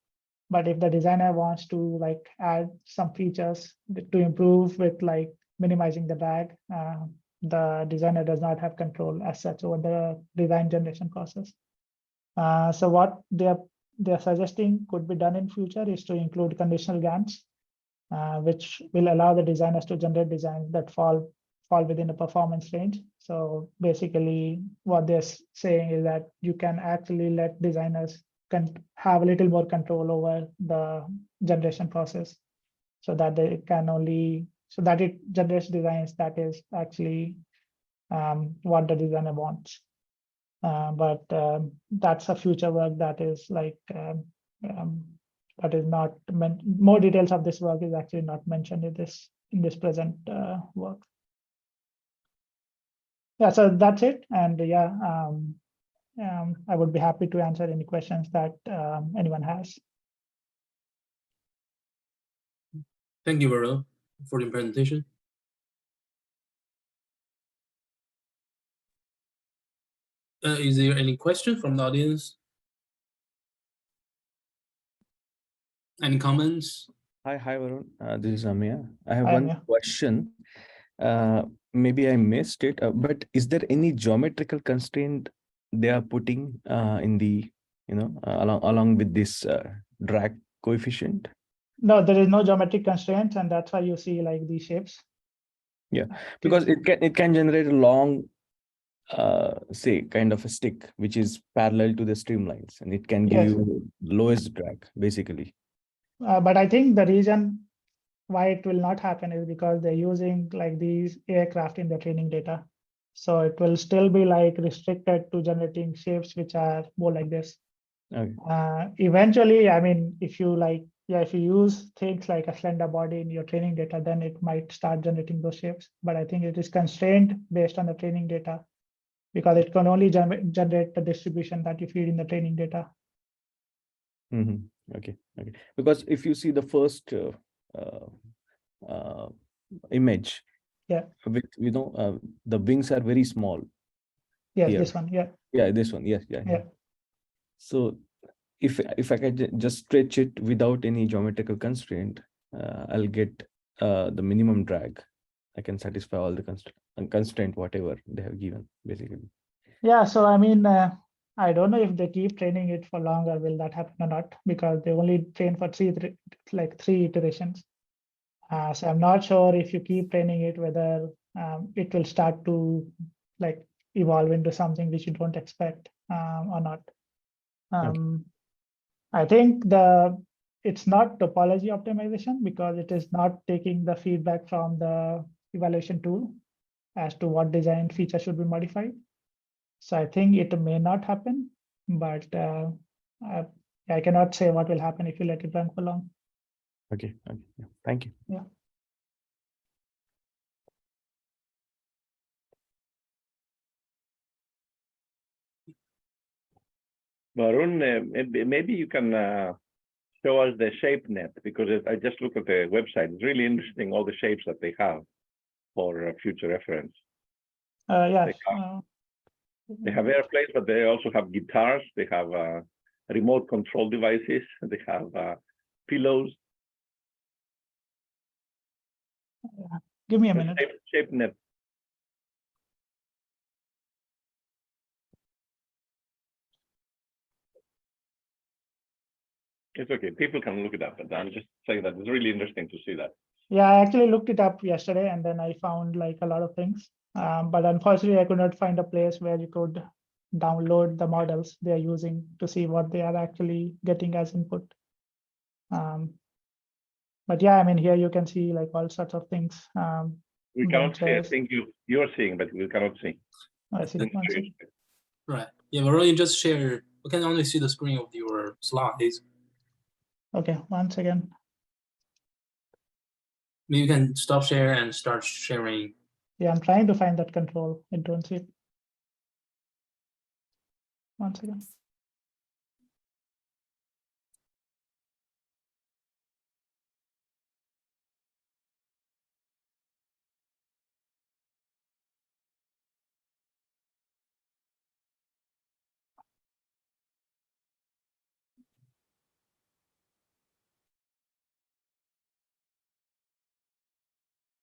But if the designer wants to add some features to improve with minimizing the drag, the designer does not have control as such over the design generation process. So what they're suggesting could be done in future is to include conditional GANs, which will allow the designers to generate designs that fall within a performance range. So basically what they're saying is that you can actually let designers have a little more control over the generation process, so that it generates designs that is actually what the designer wants. But that's a future work that is that is not more details of this work is actually not mentioned in this present work. Yeah, so that's it. And yeah, I would be happy to answer any questions that anyone has. Thank you, Varun, for the presentation. Is there any question from the audience? Any comments? Hi, Varun. This is Amir. I have Hi, one Amir. question. Maybe I missed it, but is there any geometrical constraint they are putting in the, along with this drag coefficient? No, there is no geometric constraints, and that's why you see these shapes. Yeah, because it can generate a long, say, kind of a stick which is parallel to the streamlines, and it can give you lowest drag basically. But I think the reason why it will not happen is because they're using these aircraft in the training data. So it will still be restricted to generating shapes which are more like this. Okay. Eventually, I mean, if you if you use things like a slender body in your training data, then it might start generating those shapes. But I think it is constrained based on the training data, because it can only generate the distribution that you feed in the training data. Mm-hmm. Okay. Because if you see the first image, with the wings are very small. Yes, here. this one. Yeah, this one. Yes, yeah. So if I can just stretch it without any geometrical constraint, I'll get the minimum drag. I can satisfy all the constraint whatever they have given, basically. Yeah, so I mean, I don't know if they keep training it for longer, will that happen or not, because they only train for three iterations. So I'm not sure if you keep training it, whether it will start to evolve into something which you don't expect or not. Okay. I think it's not topology optimization, because it is not taking the feedback from the evaluation tool as to what design feature should be modified. So I think it may not happen, but I cannot say what will happen if you let it run for long. Okay. Yeah. Thank you. Yeah. Varun, maybe you can show us the shape net, because I just looked at the website. It's really interesting, all the shapes that they have for future reference. Yes. They have airplanes, but they also have guitars. They have remote control devices. They have pillows. Give me a minute. Shape net. It's okay. People can look it up, but I'm just saying that it's really interesting to see that. Yeah, I actually looked it up yesterday, and then I found like a lot of things. But unfortunately, I could not find a place where you could download the models they are using to see what they are actually getting as input. But yeah, I mean, here you can see like all sorts of things. We cannot see. I think you're seeing, but we cannot see. I see. Right. Yeah, Varun, you just share. We can only see the screen of your slides. Okay, once again. Maybe you can stop share and start sharing. Yeah, I'm trying to find that control. I don't see it. Once again.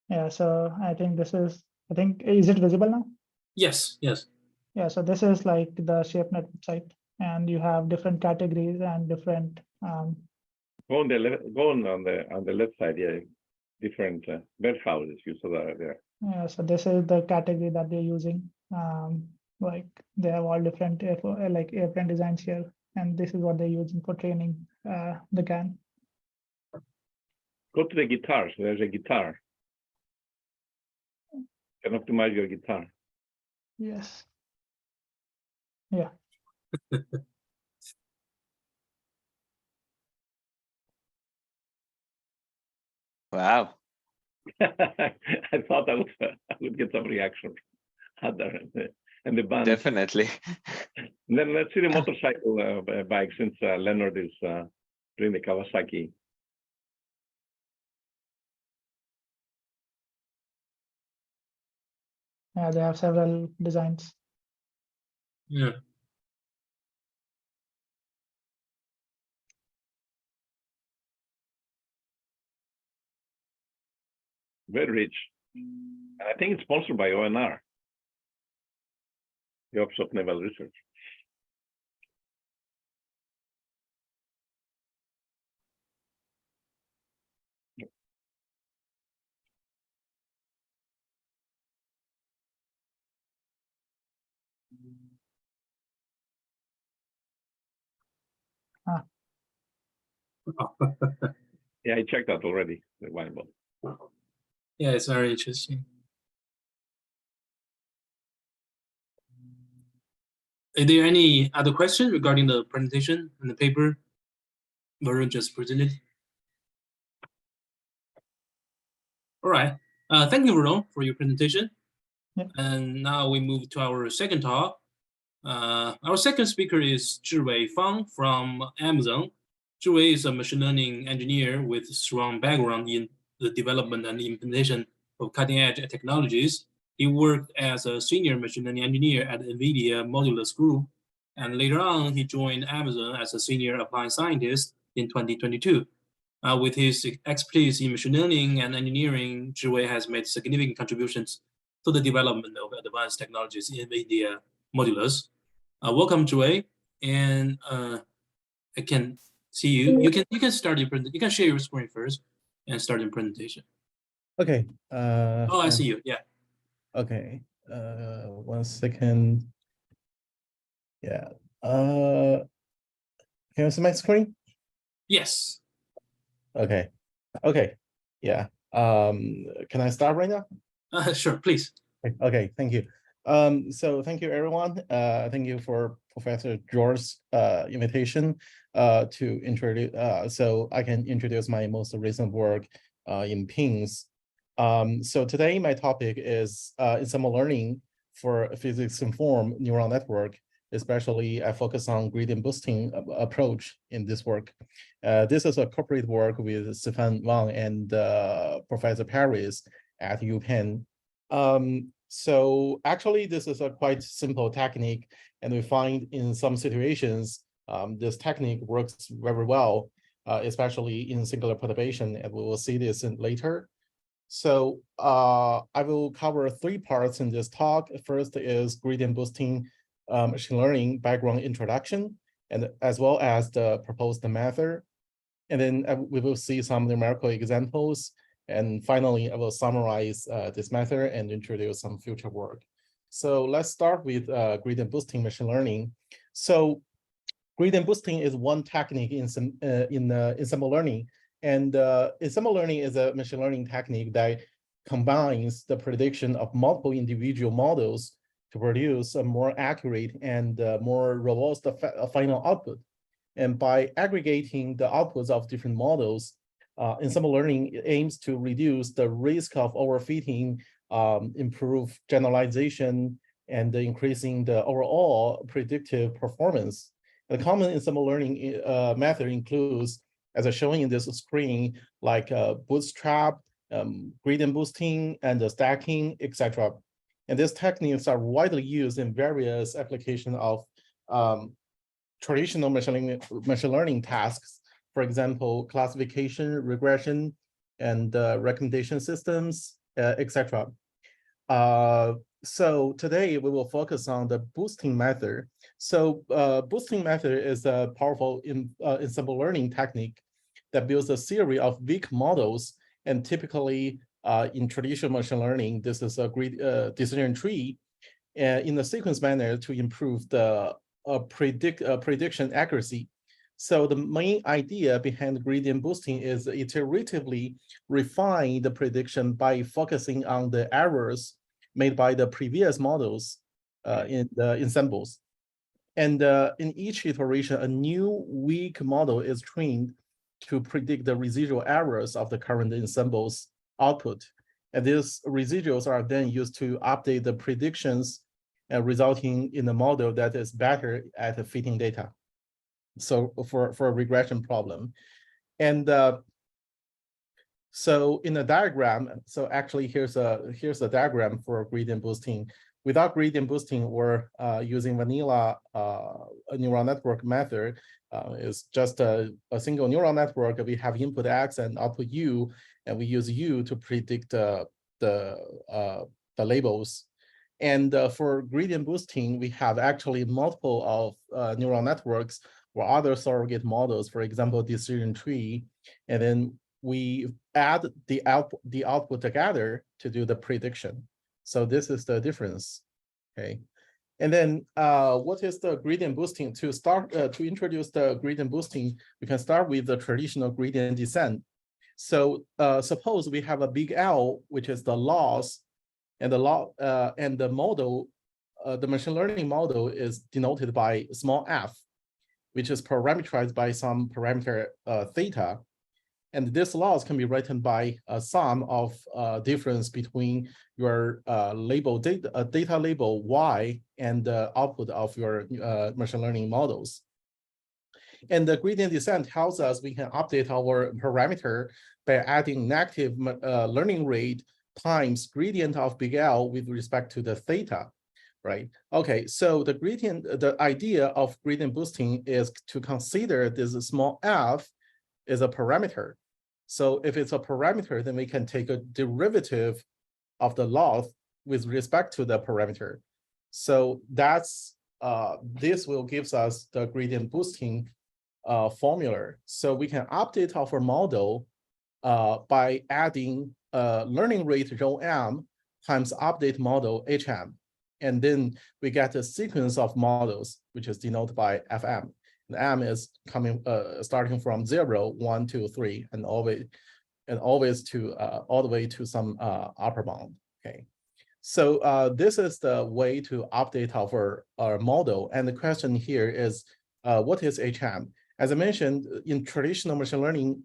Yeah, so I think this is, is it visible now? Yes, yes. Yeah, so this is like the ShapeNet website, and you have different categories and different. Go on the left side, yeah. Different warehouses you saw that there. Yeah, so this is the category that they're using. Like they have all different like airplane designs here, and this is what they're using for training the GAN. Go to the guitars. There's a guitar. You can optimize your guitar. Yes. Yeah. Wow. I thought I would get some reaction and the band. Definitely. And then let's see the motorcycle bike, since Leonard is doing the Kawasaki. Yeah, they have several designs. Yeah. Very rich. And I think it's sponsored by ONR, the Office of Naval Research. Yeah, I checked that already, the whiteboard. Yeah, it's very interesting. Are there any other questions regarding the presentation and the paper Varun just presented? All right. Thank you, Varun, for your presentation. Yep. And now we move to our second talk. Our second speaker is Zhiwei Fang from Amazon. Zhiwei is a machine learning engineer with strong background in the development and implementation of cutting-edge technologies. He worked as a senior machine learning engineer at NVIDIA Modulus Group, and later on he joined Amazon as a senior applied scientist in 2022. With his expertise in machine learning and engineering, Zhiwei has made significant contributions to the development of advanced technologies in NVIDIA Modulus. Welcome, Zhiwei, and I can see you. You can start your presentation. You can share your screen first and start your presentation. Okay. Oh, I see you. Yeah. Okay. 1 second. Yeah. Can you see my screen? Yes. Okay. Okay. Yeah. Can I start right now? Sure, please. Okay, thank you. So thank you, everyone. Thank you for Professor George's invitation to introduce, so I can introduce my most recent work in pings. So today my topic is ensemble learning for physics-informed neural network especially I focus on gradient boosting approach in this work. This is a corporate work with Stefan Wang and Professor Paris at UPenn. So actually, this is a quite simple technique, and we find in some situations, this technique works very well, especially in singular perturbation, and we will see this later. So I will cover 3 parts in this talk. First is gradient boosting machine learning background introduction, and as well as the proposed method. And then we will see some numerical examples. And finally, I will summarize this method and introduce some future work. So let's start with gradient boosting machine learning. So gradient boosting is one technique in ensemble learning. And ensemble learning is a machine learning technique that combines the prediction of multiple individual models to produce a more accurate and more robust final output. And by aggregating the outputs of different models, ensemble learning aims to reduce the risk of overfitting, improve generalization, and increasing the overall predictive performance. The common ensemble learning method includes, as shown in this screen, like bootstrap, gradient boosting, and stacking, etc. And these techniques are widely used in various applications of traditional machine learning tasks. For example, classification, regression, and recommendation systems, etc. So today we will focus on the boosting method. So boosting method is a powerful ensemble learning technique that builds a series of weak models. And typically in traditional machine learning, this is a great decision tree in a sequence manner to improve the prediction accuracy. So the main idea behind gradient boosting is iteratively refine the prediction by focusing on the errors made by the previous models in the ensembles. And in each iteration, a new weak model is trained to predict the residual errors of the current ensemble's output. And these residuals are then used to update the predictions, resulting in a model that is better at fitting data. So for a regression problem. And so in the diagram, so actually here's a diagram for gradient boosting. Without gradient boosting, we're using vanilla neural network method. It's just a single neural network. We have input X and output U, and we use U to predict the labels. And for gradient boosting, we have actually multiple of neural networks or other surrogate models, for example, decision tree, and then we add the output together to do the prediction. So this is the difference, okay? And then what is the gradient boosting? To start, to introduce the gradient boosting, we can start with the traditional gradient descent. So suppose we have a big L, which is the loss, and the model, the machine learning model is denoted by small f, which is parameterized by some parameter theta. And this loss can be written by a sum of difference between your data label y and the output of your machine learning models. And the gradient descent tells us we can update our parameter by adding negative learning rate times gradient of big L with respect to the theta, right? Okay, so the idea of gradient boosting is to consider this small f is a parameter. So if it's a parameter, then we can take a derivative of the loss with respect to the parameter. So that's this will gives us the gradient boosting formula. So we can update our model by adding learning rate rho m times update model hm. And then we get a sequence of models, which is denoted by fm. The m is coming starting from 0, 1, 2, 3, and always to all the way to some upper bound. Okay, so this is the way to update our model. And the question here is, what is hm? As I mentioned, in traditional machine learning,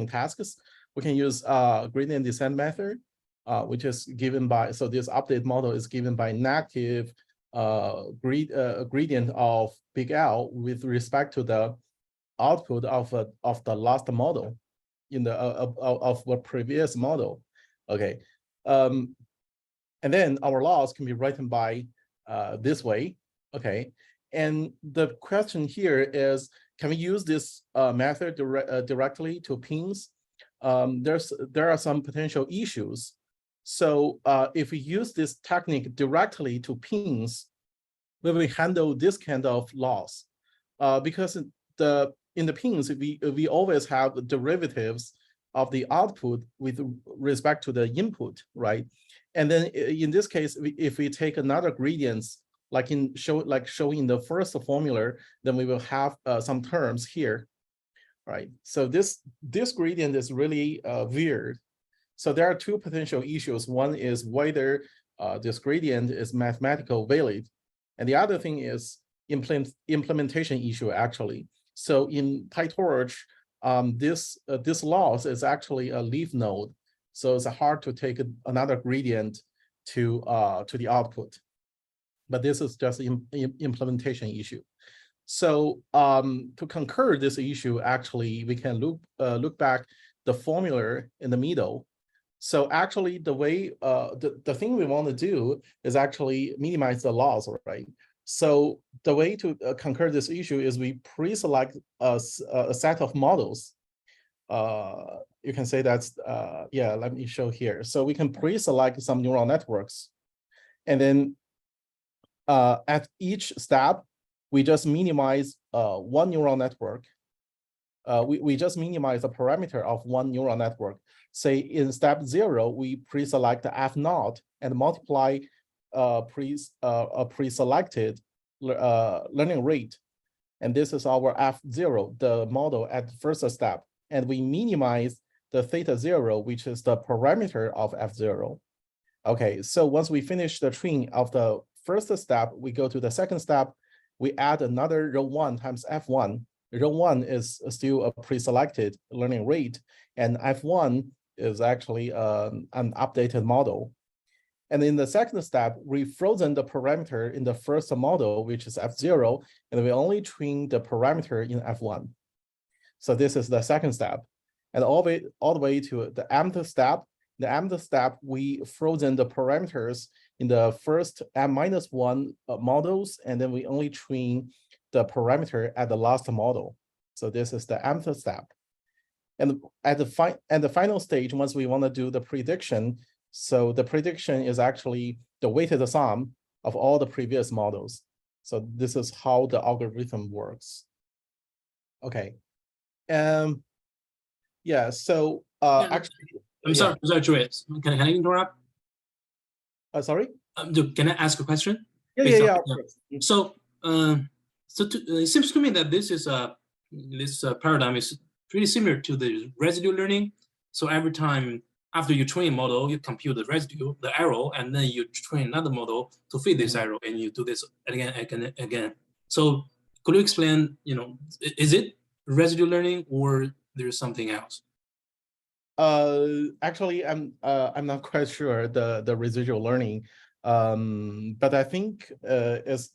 tasks, we can use gradient descent method. which is given by, so this update model is given by negative gradient of big L with respect to the output of the last model in the of a previous model. Okay, and then our laws can be written by this way. Okay, and the question here is, can we use this method directly to pins? There are some potential issues. So if we use this technique directly to pins, we will handle this kind of loss, because in the pins we always have derivatives of the output with respect to the input, right? And then in this case, if we take another gradients like showing the first formula, then we will have some terms here, right? So this gradient is really weird. So there are two potential issues. One is whether this gradient is mathematical valid, and the other thing is implementation issue actually. So in PyTorch, this loss is actually a leaf node, so it's hard to take another gradient to the output. But this is just an implementation issue. So to conquer this issue, actually, we can look back the formula in the middle. So actually, the way the thing we want to do is actually minimize the loss, right? So the way to conquer this issue is we pre-select a set of models. You can say that's yeah. Let me show here. So we can pre-select some neural networks, and then at each step, we just minimize one neural network. We just minimize the parameter of one neural network. Say in step 0, we pre-select F0 and multiply a pre-selected learning rate. And this is our F0, the model at the first step. And we minimize the theta 0, which is the parameter of F0. Okay, so once we finish the training of the first step, we go to the second step, we add another rho 1 times F1. Rho 1 is still a pre-selected learning rate, and F1 is actually an updated model. And in the second step, we frozen the parameter in the first model, which is F0, and we only train the parameter in F1. So this is the second step. And all the way to the mth step. The mth step, we frozen the parameters in the first M-1 models, and then we only train the parameter at the last model. So this is the mth step. And at the final stage, once we want to do the prediction, so the prediction is actually the weighted sum of all the previous models. So this is how the algorithm works. Okay. Yeah, so actually, I'm sorry, Julius. Can I interrupt? Sorry? Can I ask a question? Yeah. So, it seems to me that this is this paradigm is pretty similar to the residue learning. So every time after you train a model, you compute the residue, the error, and then you train another model to fit this error, and you do this again. So could you explain? Is it residue learning or there's something else? Actually, I'm not quite sure the residual learning, but I think is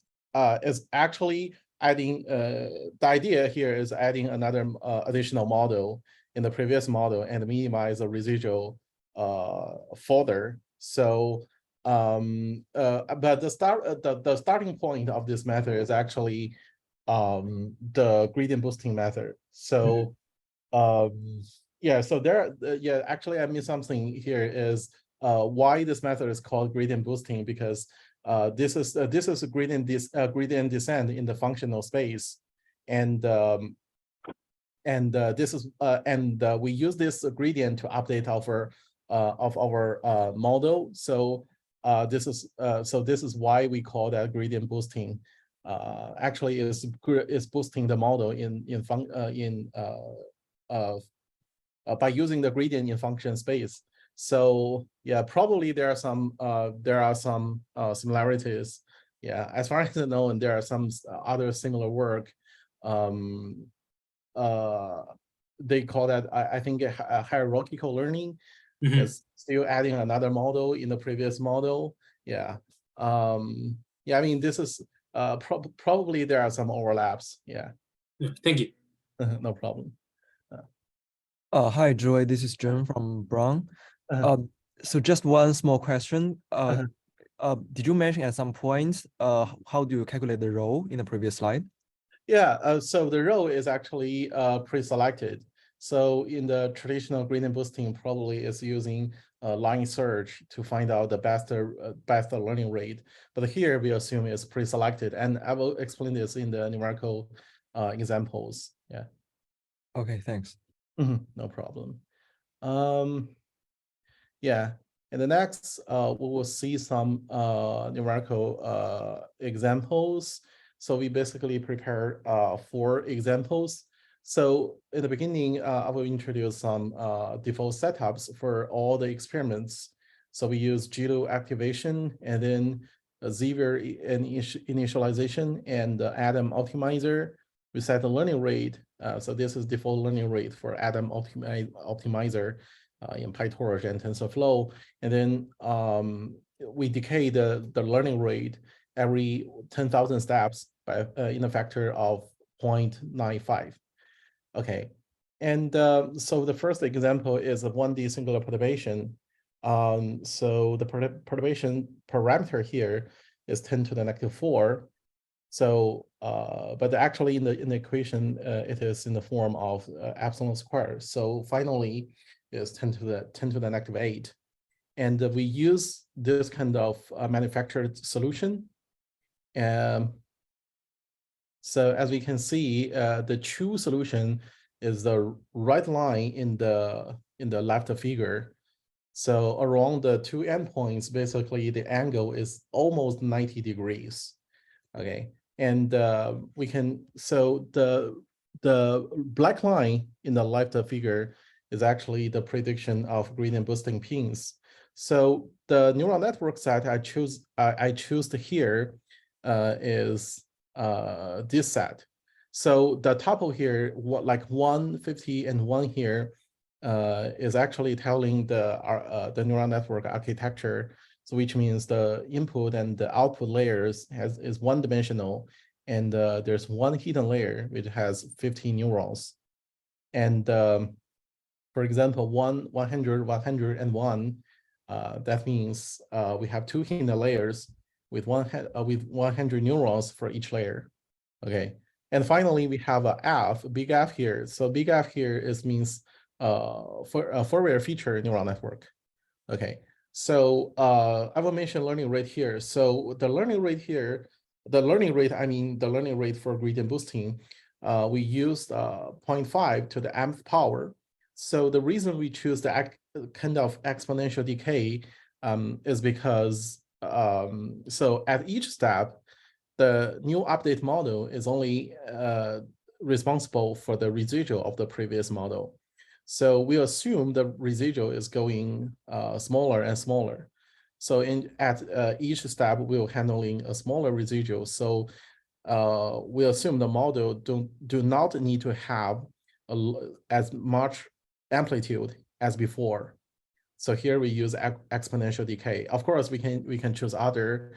actually adding the idea here is adding another additional model in the previous model and minimize the residual further. So but the starting point of this method is actually the gradient boosting method. So yeah, so there, yeah, actually I missed something here is why this method is called gradient boosting, because this is a gradient descent in the functional space, and this is we use this gradient to update our model. So this is why we call that gradient boosting. Actually, is boosting the model by using the gradient in function space. So yeah, probably there are some similarities. Yeah, as far as I know, and there are some other similar work. They call that I think a hierarchical learning. It's still adding another model in the previous model. Yeah. Yeah, I mean, this is probably there are some overlaps. Yeah. Thank you. No problem. Hi, Joy. This is John from Brown. So just one small question. Did you mention at some point how do you calculate the row in the previous slide? Yeah, so the row is actually pre-selected. So in the traditional gradient boosting, probably is using line search to find out the best learning rate. But here we assume it's pre-selected, and I will explain this in the numerical examples. Yeah. Okay, thanks. No problem. Yeah, and the next we will see some numerical examples. So we basically prepare 4 examples. So in the beginning, I will introduce some default setups for all the experiments. So we use GLU activation and then Xavier initialization and Adam optimizer. We set the learning rate. So this is default learning rate for Adam optimizer in PyTorch and TensorFlow. And then we decay the learning rate every 10,000 steps by in a factor of 0.95. Okay, and so the first example is a 1D singular perturbation. So the perturbation parameter here is 10 to the negative 4. So, but actually in the equation, it is in the form of epsilon squared. So finally, is 10 to the negative 8. And we use this kind of manufactured solution. So as we can see, the true solution is the right line in the left figure. So around the 2 endpoints, basically the angle is almost 90 degrees. Okay, and we can, so the black line in the left figure is actually the prediction of gradient boosting pins. So the neural network set I choose here is this set. So the tuple here, like 150 and 1 here, is actually telling the neural network architecture. So which means the input and the output layers is one-dimensional, and there's one hidden layer which has 15 neurons. And for example, 100, 101, that means we have 2 hidden layers with 100 neurons for each layer. Okay, and finally we have a big F here. So big F here means for a Fourier feature neural network. Okay, so I will mention learning rate here. So the learning rate here, I mean the learning rate for gradient boosting, we used 0.5 to the mth power. So the reason we choose the kind of exponential decay is because so at each step, the new update model is only responsible for the residual of the previous model. So we assume the residual is going smaller and smaller. So at each step, we're handling a smaller residual. So we assume the model do not need to have as much amplitude as before. So here we use exponential decay. Of course, we can choose other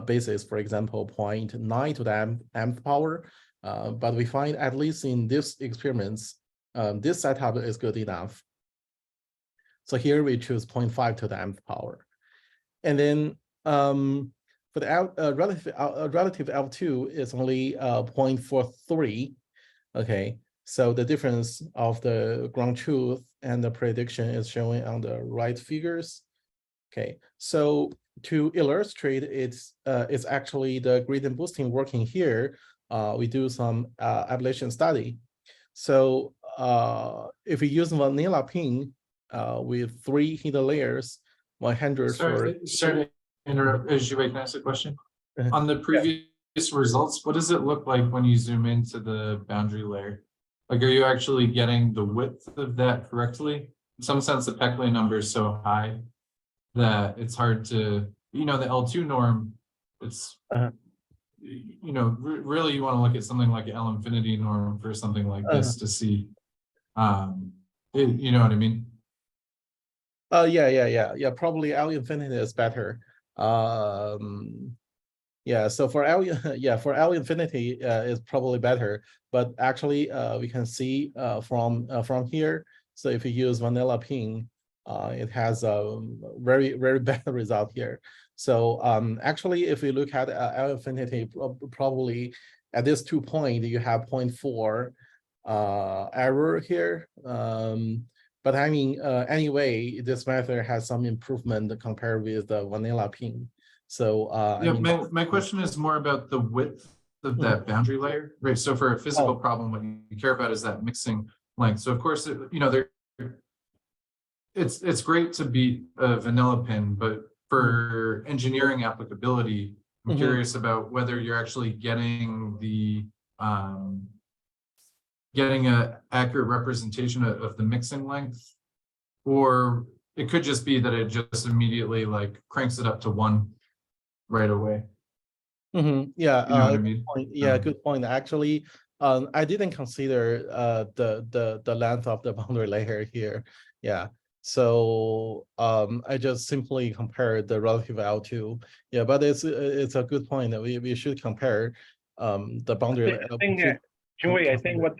bases, for example, 0.9 to the mth power. But we find, at least in this experiments, this setup is good enough. So here we choose 0.5 to the mth power. And then for the relative L2 is only 0.43. Okay, so the difference of the ground truth and the prediction is showing on the right figures. Okay, so to illustrate it's actually the gradient boosting working here. We do some ablation study. So if we use vanilla pin with 3 hidden layers, 100 Sorry to interrupt. Can I ask a question? On the previous results, what does it look like when you zoom into the boundary layer? Like, are you actually getting the width of that correctly? In some sense, the Peckley number is so high that it's hard to, the L2 norm, it's, really you want to look at something like an L infinity norm for something like this to see, you know what I mean? Yeah. Probably L infinity is better. Yeah. So for L, yeah, for L infinity is probably better. But actually, we can see from here. So if you use vanilla ping, it has a very bad result here. So actually, if we look at L infinity, probably at this 2 point, you have 0.4 error here. But I mean, anyway, this method has some improvement compared with the vanilla ping. So yeah, I mean, my question is more about the width of that boundary layer, right? So for a physical problem, what you care about is that mixing length. So of course, you know, it's great to beat a vanilla pin, but for engineering applicability, I'm curious about whether you're actually getting the getting a accurate representation of the mixing length, or it could just be that it just immediately like cranks it up to 1 right away. Yeah, You know what I mean? point. Yeah, good point. Actually, I didn't consider the length of the boundary layer here. Yeah. So I just simply compared the relative L2. Yeah, but it's a good point that we should compare the boundary layer. I think, Joey, I think what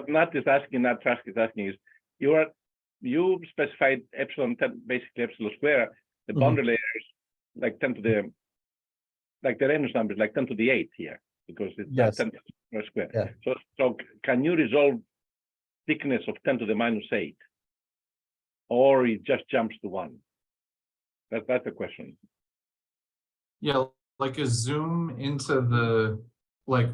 Nat is asking is you specified epsilon 10, basically epsilon square. The boundary layers like 10 to the the Reynolds number is like 10 to the 8 here because it's 10 to the square. Yeah. So can you resolve thickness of 10 to the minus 8, or it just jumps to 1? That's the question. Yeah, like a zoom into the, like,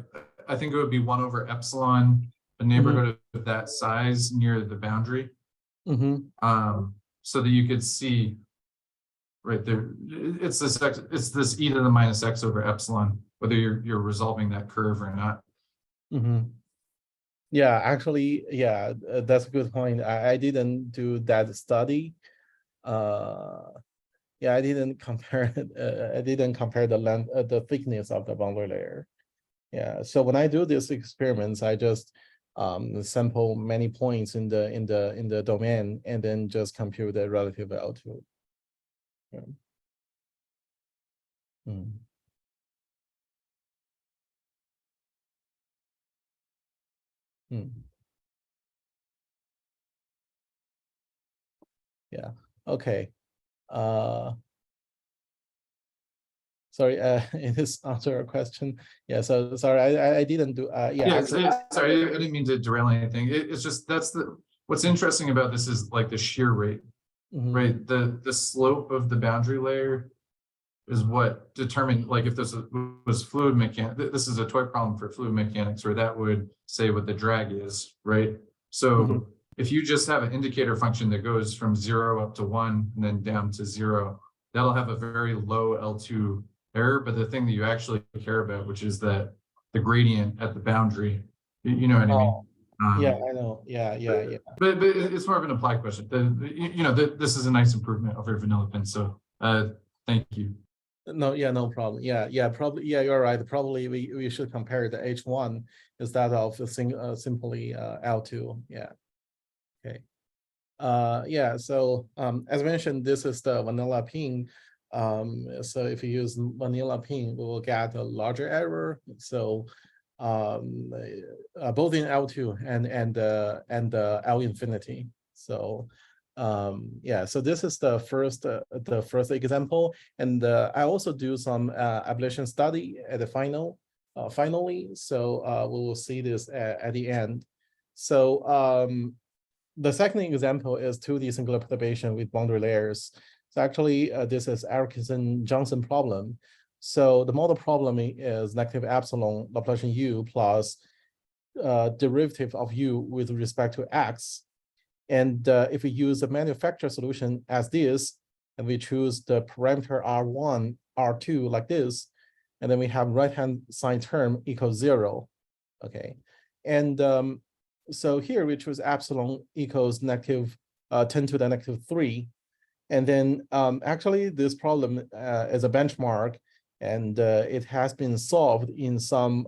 I think it would be 1 over epsilon, a neighborhood of that size near the boundary. So that you could see right there, it's this e to the minus x over epsilon, whether you're resolving that curve or not. Yeah, actually, yeah, that's a good point. I didn't do that study. Yeah, I didn't compare the length, the thickness of the boundary layer. Yeah, so when I do these experiments, I just sample many points in the domain and then just compute the relative L2. Yeah. Yeah. Okay. Sorry, it is answer a question. Yeah, so sorry, I didn't do Yeah, sorry, I didn't mean to derail anything. It's just what's interesting about this is like the shear rate, right? The slope of the boundary layer is what determined, like if this was fluid mechanics, this is a toy problem for fluid mechanics, where that would say what the drag is, right? So if you just have an indicator function that goes from 0 up to 1 and then down to 0, that'll have a very low L2 error. But the thing that you actually care about, which is that the gradient at the boundary, you know what I mean? Yeah, I know. Yeah. But it's more of an applied question. This is a nice improvement over vanilla pin. So thank you. No, yeah, no problem. Yeah, probably. Yeah, you're right. Probably we should compare the H1 instead of simply L2. Yeah. Okay. Yeah. So as mentioned, this is the vanilla ping. So if you use vanilla ping, we will get a larger error. So both in L2 and L infinity. So yeah, so this is the first example, and I also do some ablation study at the finally. So we will see this at the end. So the second example is 2D singular perturbation with boundary layers. So actually, this is Erickson-Johnson problem. So the model problem is negative epsilon Laplacian u plus derivative of u with respect to x. And if we use the manufacturer solution as this, and we choose the parameter R1, R2 like this, and then we have right-hand side term equals 0. Okay. And so here we choose epsilon equals negative 10 to the negative 3. And then actually this problem is a benchmark, and it has been solved in some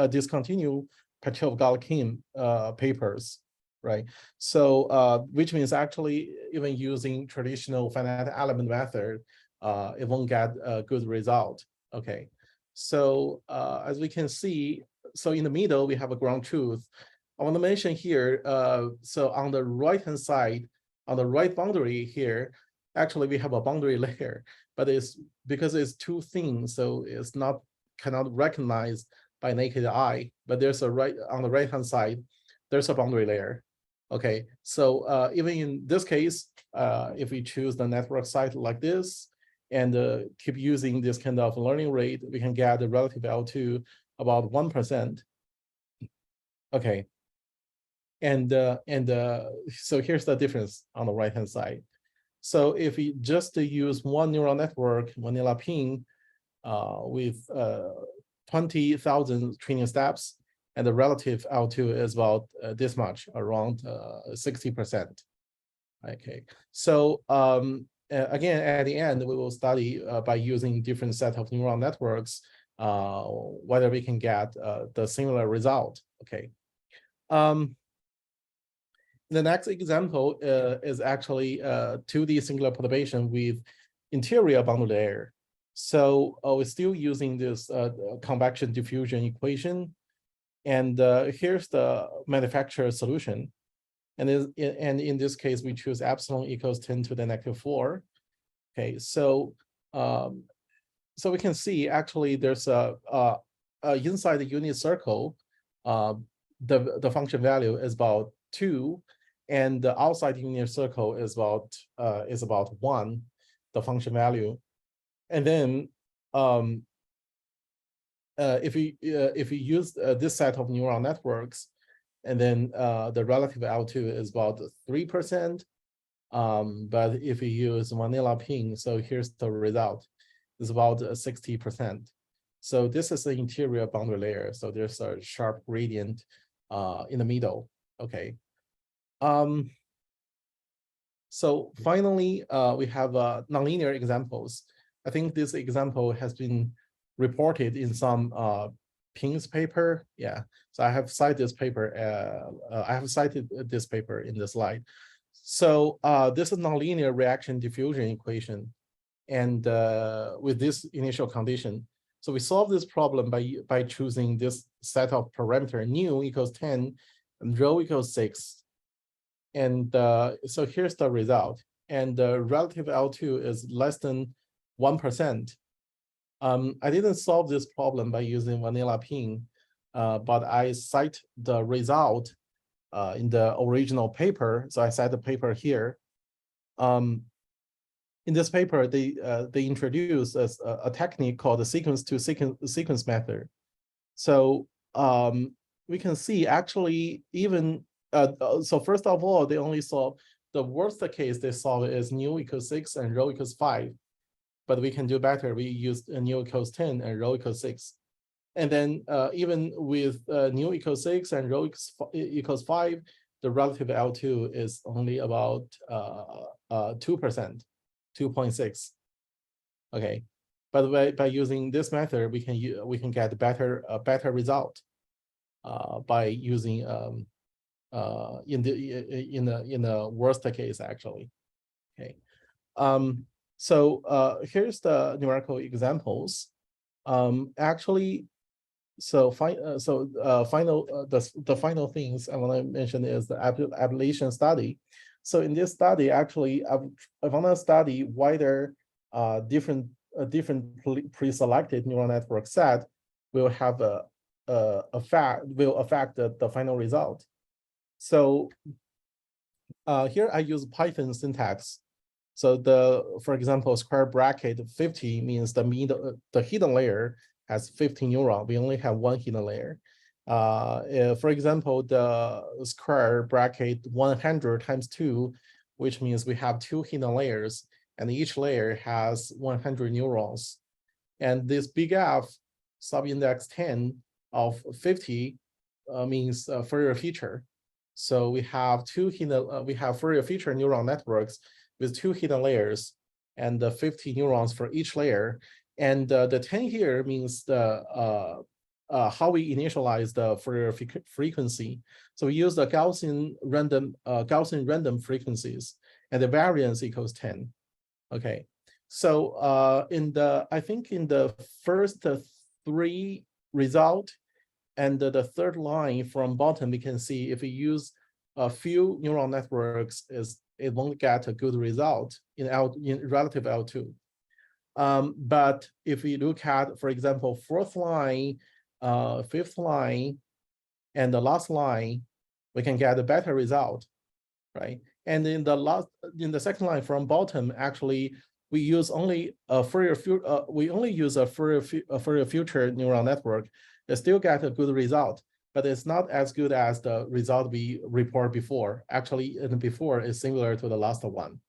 discontinued Petrov-Galkin papers. right? So which means actually even using traditional finite element method, it won't get a good result. Okay, so as we can see, so in the middle we have a ground truth. I want to mention here, so on the right-hand side, on the right boundary here, actually we have a boundary layer, but it's because it's too thin, so it's not cannot recognize by naked eye. But there's a on the right-hand side, there's a boundary layer. Okay, so even in this case, if we choose the network site like this and keep using this kind of learning rate, we can get the relative L2 about 1%. Okay. And so here's the difference on the right-hand side. So if we just use one neural network, vanilla ping, with 20,000 training steps, and the relative L2 is about this much, around 60%. Okay, so again, at the end, we will study by using different set of neural networks, whether we can get the similar result. Okay. The next example is actually 2D singular perturbation with interior boundary layer. So we're still using this convection diffusion equation. And here's the manufacturer solution. And in this case, we choose epsilon equals 10 to the -4. Okay, so so we can see actually there's a inside the unit circle, the function value is about 2, and the outside unit circle is about 1, the function value. And then if we use this set of neural networks, and then the relative L2 is about 3%. But if we use vanilla ping, so here's the result, it's about 60%. So this is the interior boundary layer. So there's a sharp gradient in the middle. Okay. So finally, we have nonlinear examples. I think this example has been reported in some Ping's paper. Yeah, so I have cited this paper. I have cited this paper in the slide. So this is nonlinear reaction diffusion equation, and with this initial condition. So we solve this problem by choosing this set of parameter nu equals 10 and rho equals 6. And so here's the result. And the relative L2 is less than 1%. I didn't solve this problem by using vanilla ping, but I cite the result in the original paper. So I cite the paper here. In this paper, they introduce a technique called the sequence method. So we can see actually even so first of all, they only solve the worst case they solve is nu equals 6 and rho equals 5. But we can do better. We use nu equals 10 and rho equals 6. And then even with nu equals 6 and rho equals 5, the relative L2 is only about 2%, 2.6. Okay, but by using this method, we can get a better result by using in the worst case actually. Okay. So here's the numerical examples. Actually, so the final things I want to mention is the ablation study. So in this study, actually, I want to study whether different pre-selected neural network set will have will affect the final result. So here I use Python syntax. So for example, square bracket 50 means the hidden layer has 50 neurons. We only have one hidden layer. For example, the square bracket 100 times 2, which means we have 2 hidden layers, and each layer has 100 neurons. And this big F subindex 10 of 50 means Fourier feature. So we have Fourier feature neural networks with 2 hidden layers and the 50 neurons for each layer. And the 10 here means the how we initialize the Fourier frequency. So we use the Gaussian random frequencies, and the variance equals 10. Okay, so I think in the first three result and the third line from bottom, we can see if we use a few neural networks, it won't get a good result in relative L2. But if we look at, for example, fourth line, fifth line, and the last line, we can get a better result, right? And in the second line from bottom, actually, we use only a Fourier future neural network. It still get a good result, but it's not as good as the result we report before. Actually, and before is similar to the last one.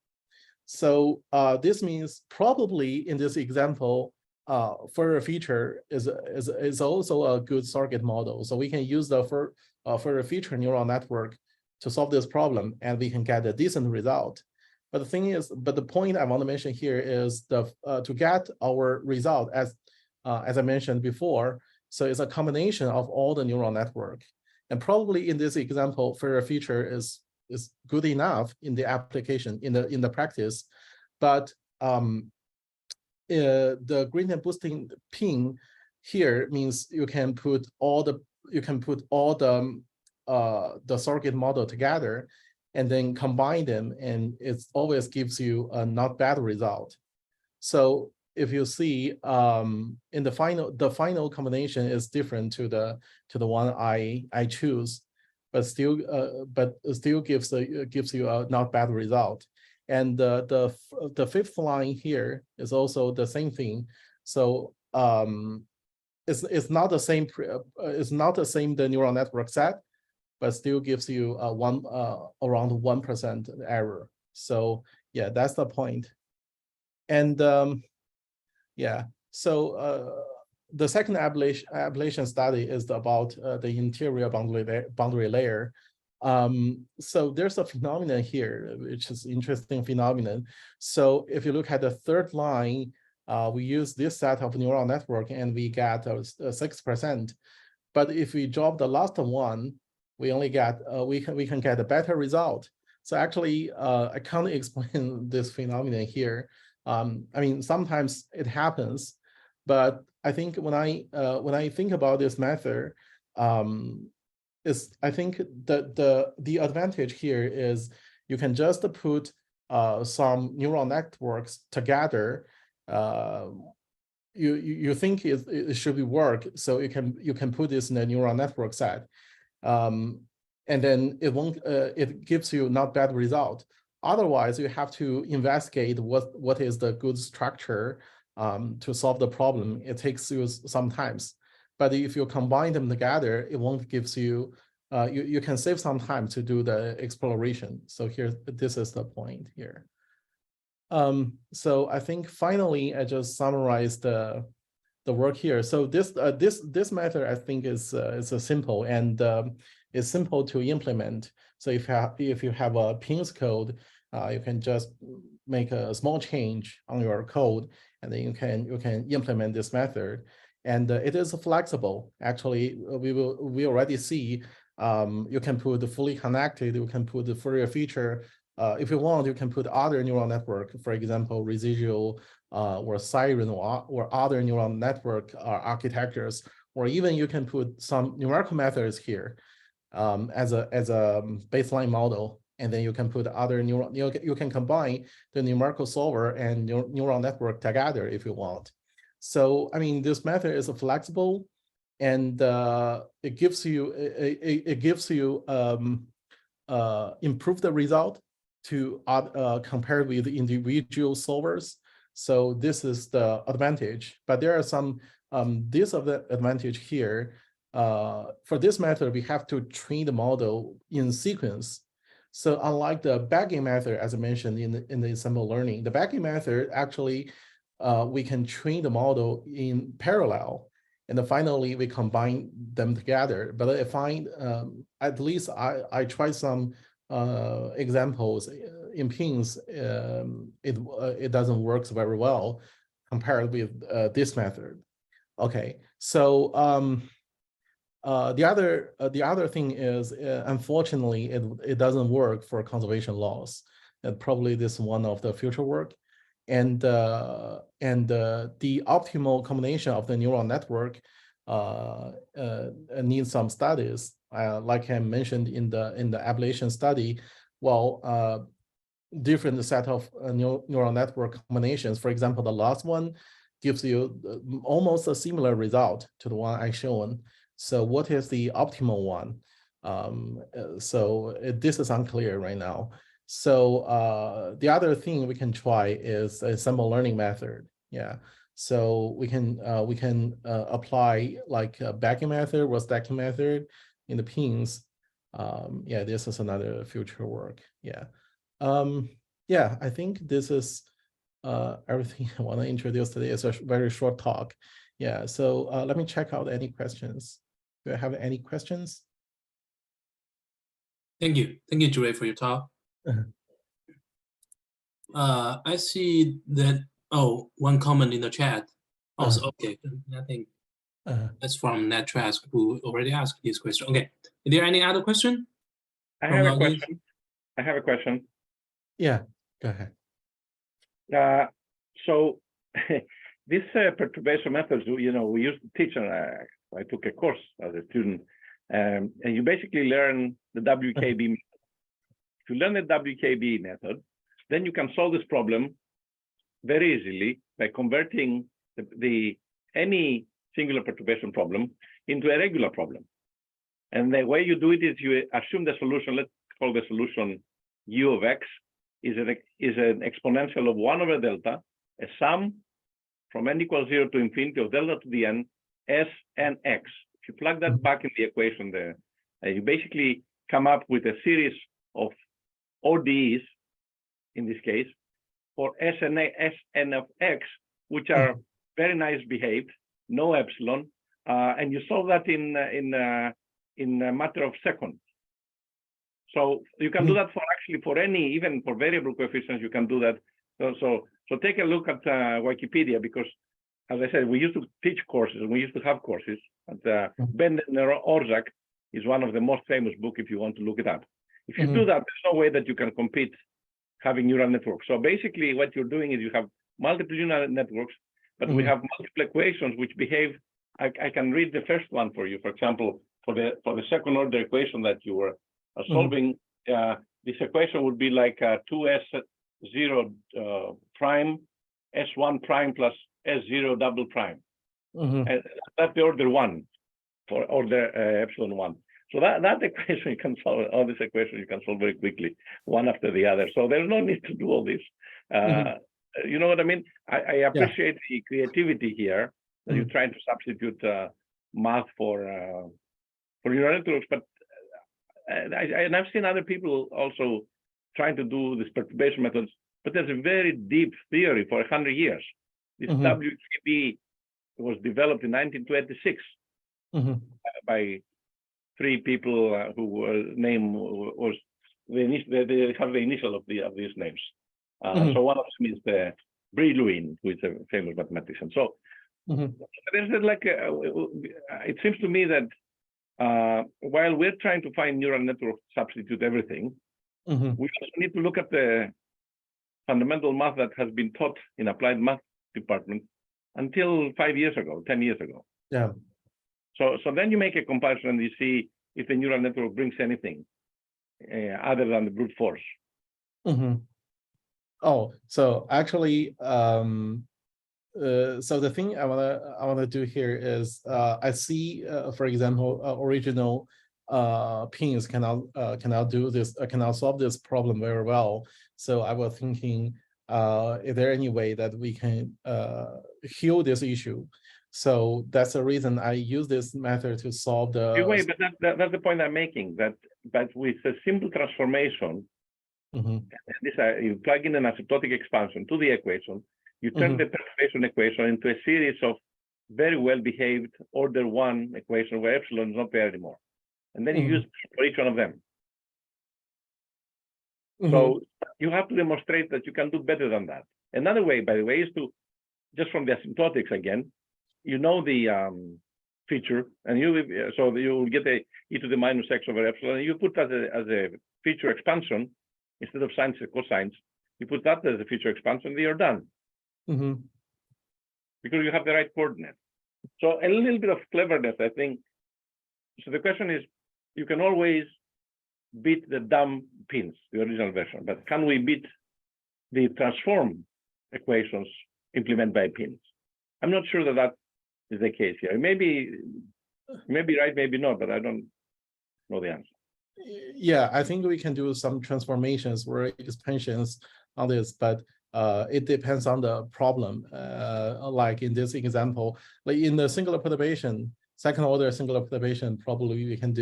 So this means probably in this example, Fourier feature is also a good surrogate model. So we can use the Fourier feature neural network to solve this problem, and we can get a decent result. But the thing is, the point I want to mention here is to get our result as I mentioned before. So it's a combination of all the neural network, and probably in this example, Fourier feature is good enough in the application in the practice, but the gradient boosting pin here means you can put all the surrogate model together and then combine them, and it always gives you a not bad result. So if you see in the final combination is different to the one I choose, but still gives you a not bad result. And the fifth line here is also the same thing. So it's not the same the neural network set, but still gives you around 1% error. So yeah, that's the point. And yeah, so the second ablation study is about the interior boundary layer. So there's a phenomenon here, which is interesting phenomenon. So if you look at the third line, we use this set of neural network and we get 6%. But if we drop the last one, we only get we can get a better result. So actually, I can't explain this phenomenon here. I mean, sometimes it happens, but I think when I think about this method, I think the advantage here is you can just put some neural networks together. You think it should be work, so you can put this in a neural network set, and then it gives you not bad result. Otherwise, you have to investigate what is the good structure to solve the problem. It takes you some times. But if you combine them together, it won't gives you, you can save some time to do the exploration. So this is the point here. So I think finally, I just summarized the work here. So this method, I think, is simple and it's simple to implement. So if you have a pins code, you can just make a small change on your code, and then you can implement this method. And it is flexible. Actually, we already see you can put the fully connected, you can put the Fourier feature. If you want, you can put other neural network, for example, residual or siren or other neural network architectures, or even you can put some numerical methods here as a baseline model, and then you can put other you can combine the numerical solver and neural network together if you want. So I mean, this method is flexible, and it gives you improve the result to compared with individual solvers. So this is the advantage, but there are some disadvantage here. For this method, we have to train the model in sequence. So unlike the bagging method, as I mentioned in the ensemble learning, the bagging method actually we can train the model in parallel, and then finally we combine them together. But I find at least I tried some examples in pins, it doesn't work very well compared with this method. Okay, so the other thing is, unfortunately, it doesn't work for conservation laws. And probably this is one of the future work. And the optimal combination of the neural network needs some studies. Like I mentioned in the ablation study, well, different set of neural network combinations. For example, the last one gives you almost a similar result to the one I shown. So what is the optimal one? This is unclear right now. So the other thing we can try is a ensemble learning method. Yeah. So we can apply like a backing method or stacking method in the pins. Yeah, this is another future work. Yeah. Yeah, I think this is everything I want to introduce today. It's a very short talk. Yeah, so let me check out any questions. Do I have any questions? Thank you, Joy, for your talk. I see that. Oh, one comment in the chat. Also, okay, I think that's from NetTrask, who already asked this question. Okay, is there any other question? I have a question. I have a question. Yeah, go ahead. So this perturbation methods, we used to teach, and I took a course as a student, and you basically learn the WKB method. If you learn the WKB method, then you can solve this problem very easily by converting any singular perturbation problem into a regular problem. And the way you do it is you assume the solution, let's call the solution U of X, is an exponential of 1 over delta, a sum from n equals 0 to infinity of delta to the n, S and X. If you plug that back in the equation there, you basically come up with a series of ODEs, in this case, for S and of X, which are very nice behaved, no epsilon, and you solve that in a matter of seconds. So you can do that for any, even for variable coefficients, you can do that. So take a look at Wikipedia, because as I said, we used to teach courses, and we used to have courses. And Bender-Orszag is one of the most famous books if you want to look it up. If you do that, there's no way that you can compete having neural networks. So basically what you're doing is you have multiple neural networks, but we have multiple equations which behave. I can read the first one for you. For example, for the second order equation that you were solving, this equation would be like 2s0 prime s1 prime plus s0 double prime. And that's the order 1 for order epsilon 1. So that equation you can solve, all this equation you can solve very quickly, one after the other. So there's no need to do all this. You know what I mean? I appreciate the creativity here that you're trying to substitute math for neural networks, but and I've seen other people also trying to do this perturbation methods, but there's a very deep theory for 100 years. This WKB was developed in 1926 by 3 people who name was they have the initial of these names. So one of them is the Brillouin, who is a famous mathematician. So there's like it seems to me that while we're trying to find neural networks to substitute everything, we also need to look at the fundamental math that has been taught in applied math department until 5 years ago, 10 years ago. Yeah. So then you make a comparison and you see if the neural network brings anything other than the brute force. Oh, so actually, so the thing I wanna do here is I see, for example, original pins cannot do this, cannot solve this problem very well. So I was thinking, is there any way that we can heal this issue? So that's the reason I use this method to solve the. Wait, but that's the point I'm making. That with a simple transformation, you plug in an asymptotic expansion to the equation, you turn the perturbation equation into a series of very well behaved order 1 equation where epsilon is not there anymore, and then you use for each one of them. So you have to demonstrate that you can do better than that. Another way, by the way, is to just from the asymptotics again. You know the feature, and so you will get a e to the minus x over epsilon, and you put that as a feature expansion instead of sines and cosines. You put that as a feature expansion, you're done. Mm-hmm. Because you have the right coordinate. So a little bit of cleverness, I think. So the question is, you can always beat the dumb pins, the original version, but can we beat the transform equations implemented by pins? I'm not sure that is the case here. Maybe right, maybe not, but I don't know the answer. Yeah, I think we can do some transformations or expansions on this, but it depends on the problem. Like in this example, like in the singular perturbation, second order singular perturbation, probably we can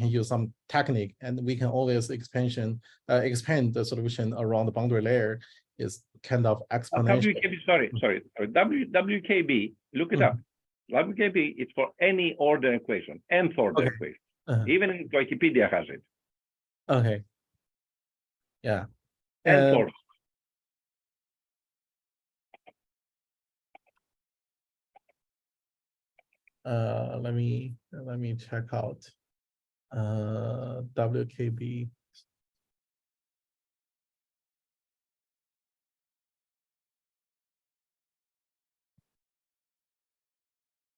use some technique, and we can always expand the solution around the boundary layer is kind of exponential. WKB, sorry. WKB, look it up. WKB is for any order equation, nth order equation. Even in Wikipedia has it. Okay. Yeah. Nth order. Let me check out WKB.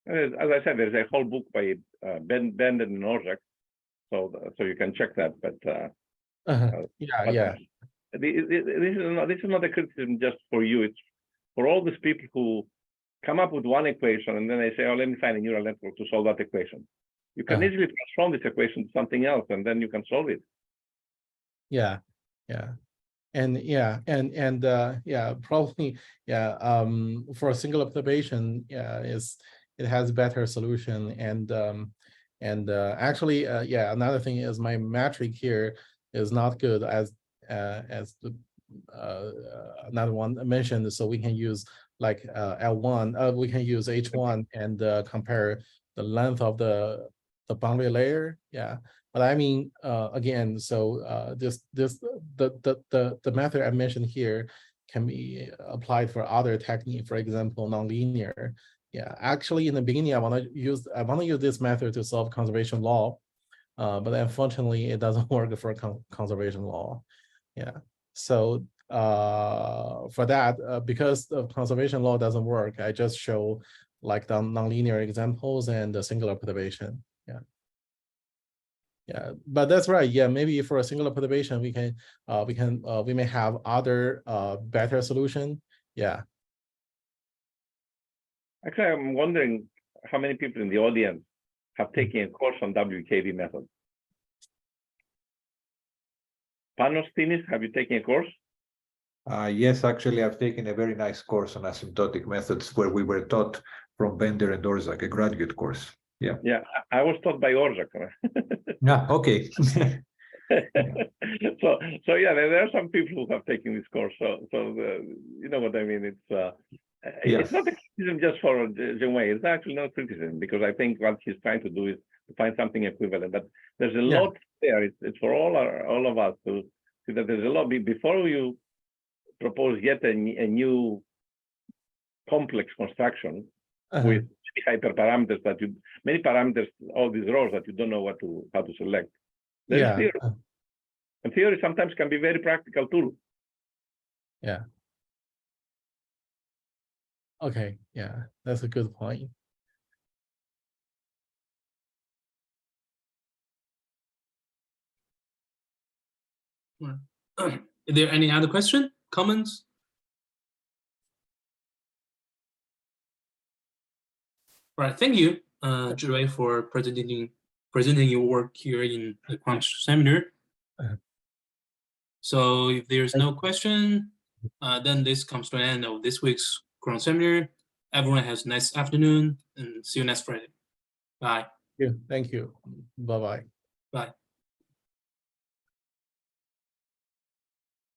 As I said, there's a whole book by Ben and Norzak, so you can check that. But yeah. This is not a criticism just for you. It's for all these people who come up with one equation and then they say, "Oh, let me find a neural network to solve that equation." You can easily transform this equation to something else, and then you can solve it. Yeah. Probably for a single observation, it has better solution, and actually another thing is my metric here is not good as the another one mentioned, so we can use like L1, we can use H1 and compare the length of the boundary layer. Yeah. But I mean, again, so the method I mentioned here can be applied for other technique, for example, nonlinear. Yeah, actually, in the beginning, I want to use this method to solve conservation law, but unfortunately, it doesn't work for conservation law. Yeah, so for that, because the conservation law doesn't work, I just show like the nonlinear examples and the singular perturbation. Yeah, but that's right. Yeah, maybe for a singular perturbation, we may have other better solution. Yeah. Actually, I'm wondering how many people in the audience have taken a course on WKB method. Panos, Tinis, have you taken a course? Yes, actually, I've taken a very nice course on asymptotic methods where we were taught from Bender and Orzak, a graduate course. Yeah. Yeah, I was taught by Orzak. Okay. So yeah, there are some people who have taken this course. So you know what I mean. It's not a criticism just for Zhengwei. It's actually not criticism, because I think what he's trying to do is to find something equivalent. But there's a lot there. It's for all of us to see that there's a lot. Before you propose yet a new complex construction with hyperparameters many parameters, all these rows that you don't know how to select. There's theory. And theory sometimes can be very practical too. Yeah. Okay, yeah, that's a good point. Is there any other question, comments? All right, thank you, Zhiwei, for presenting your work here in the Crunch seminar. So if there's no question, then this comes to an end of this week's Crunch seminar. Everyone has a nice afternoon, and see you next Friday. Bye. Yeah, thank you. Bye-bye. Bye.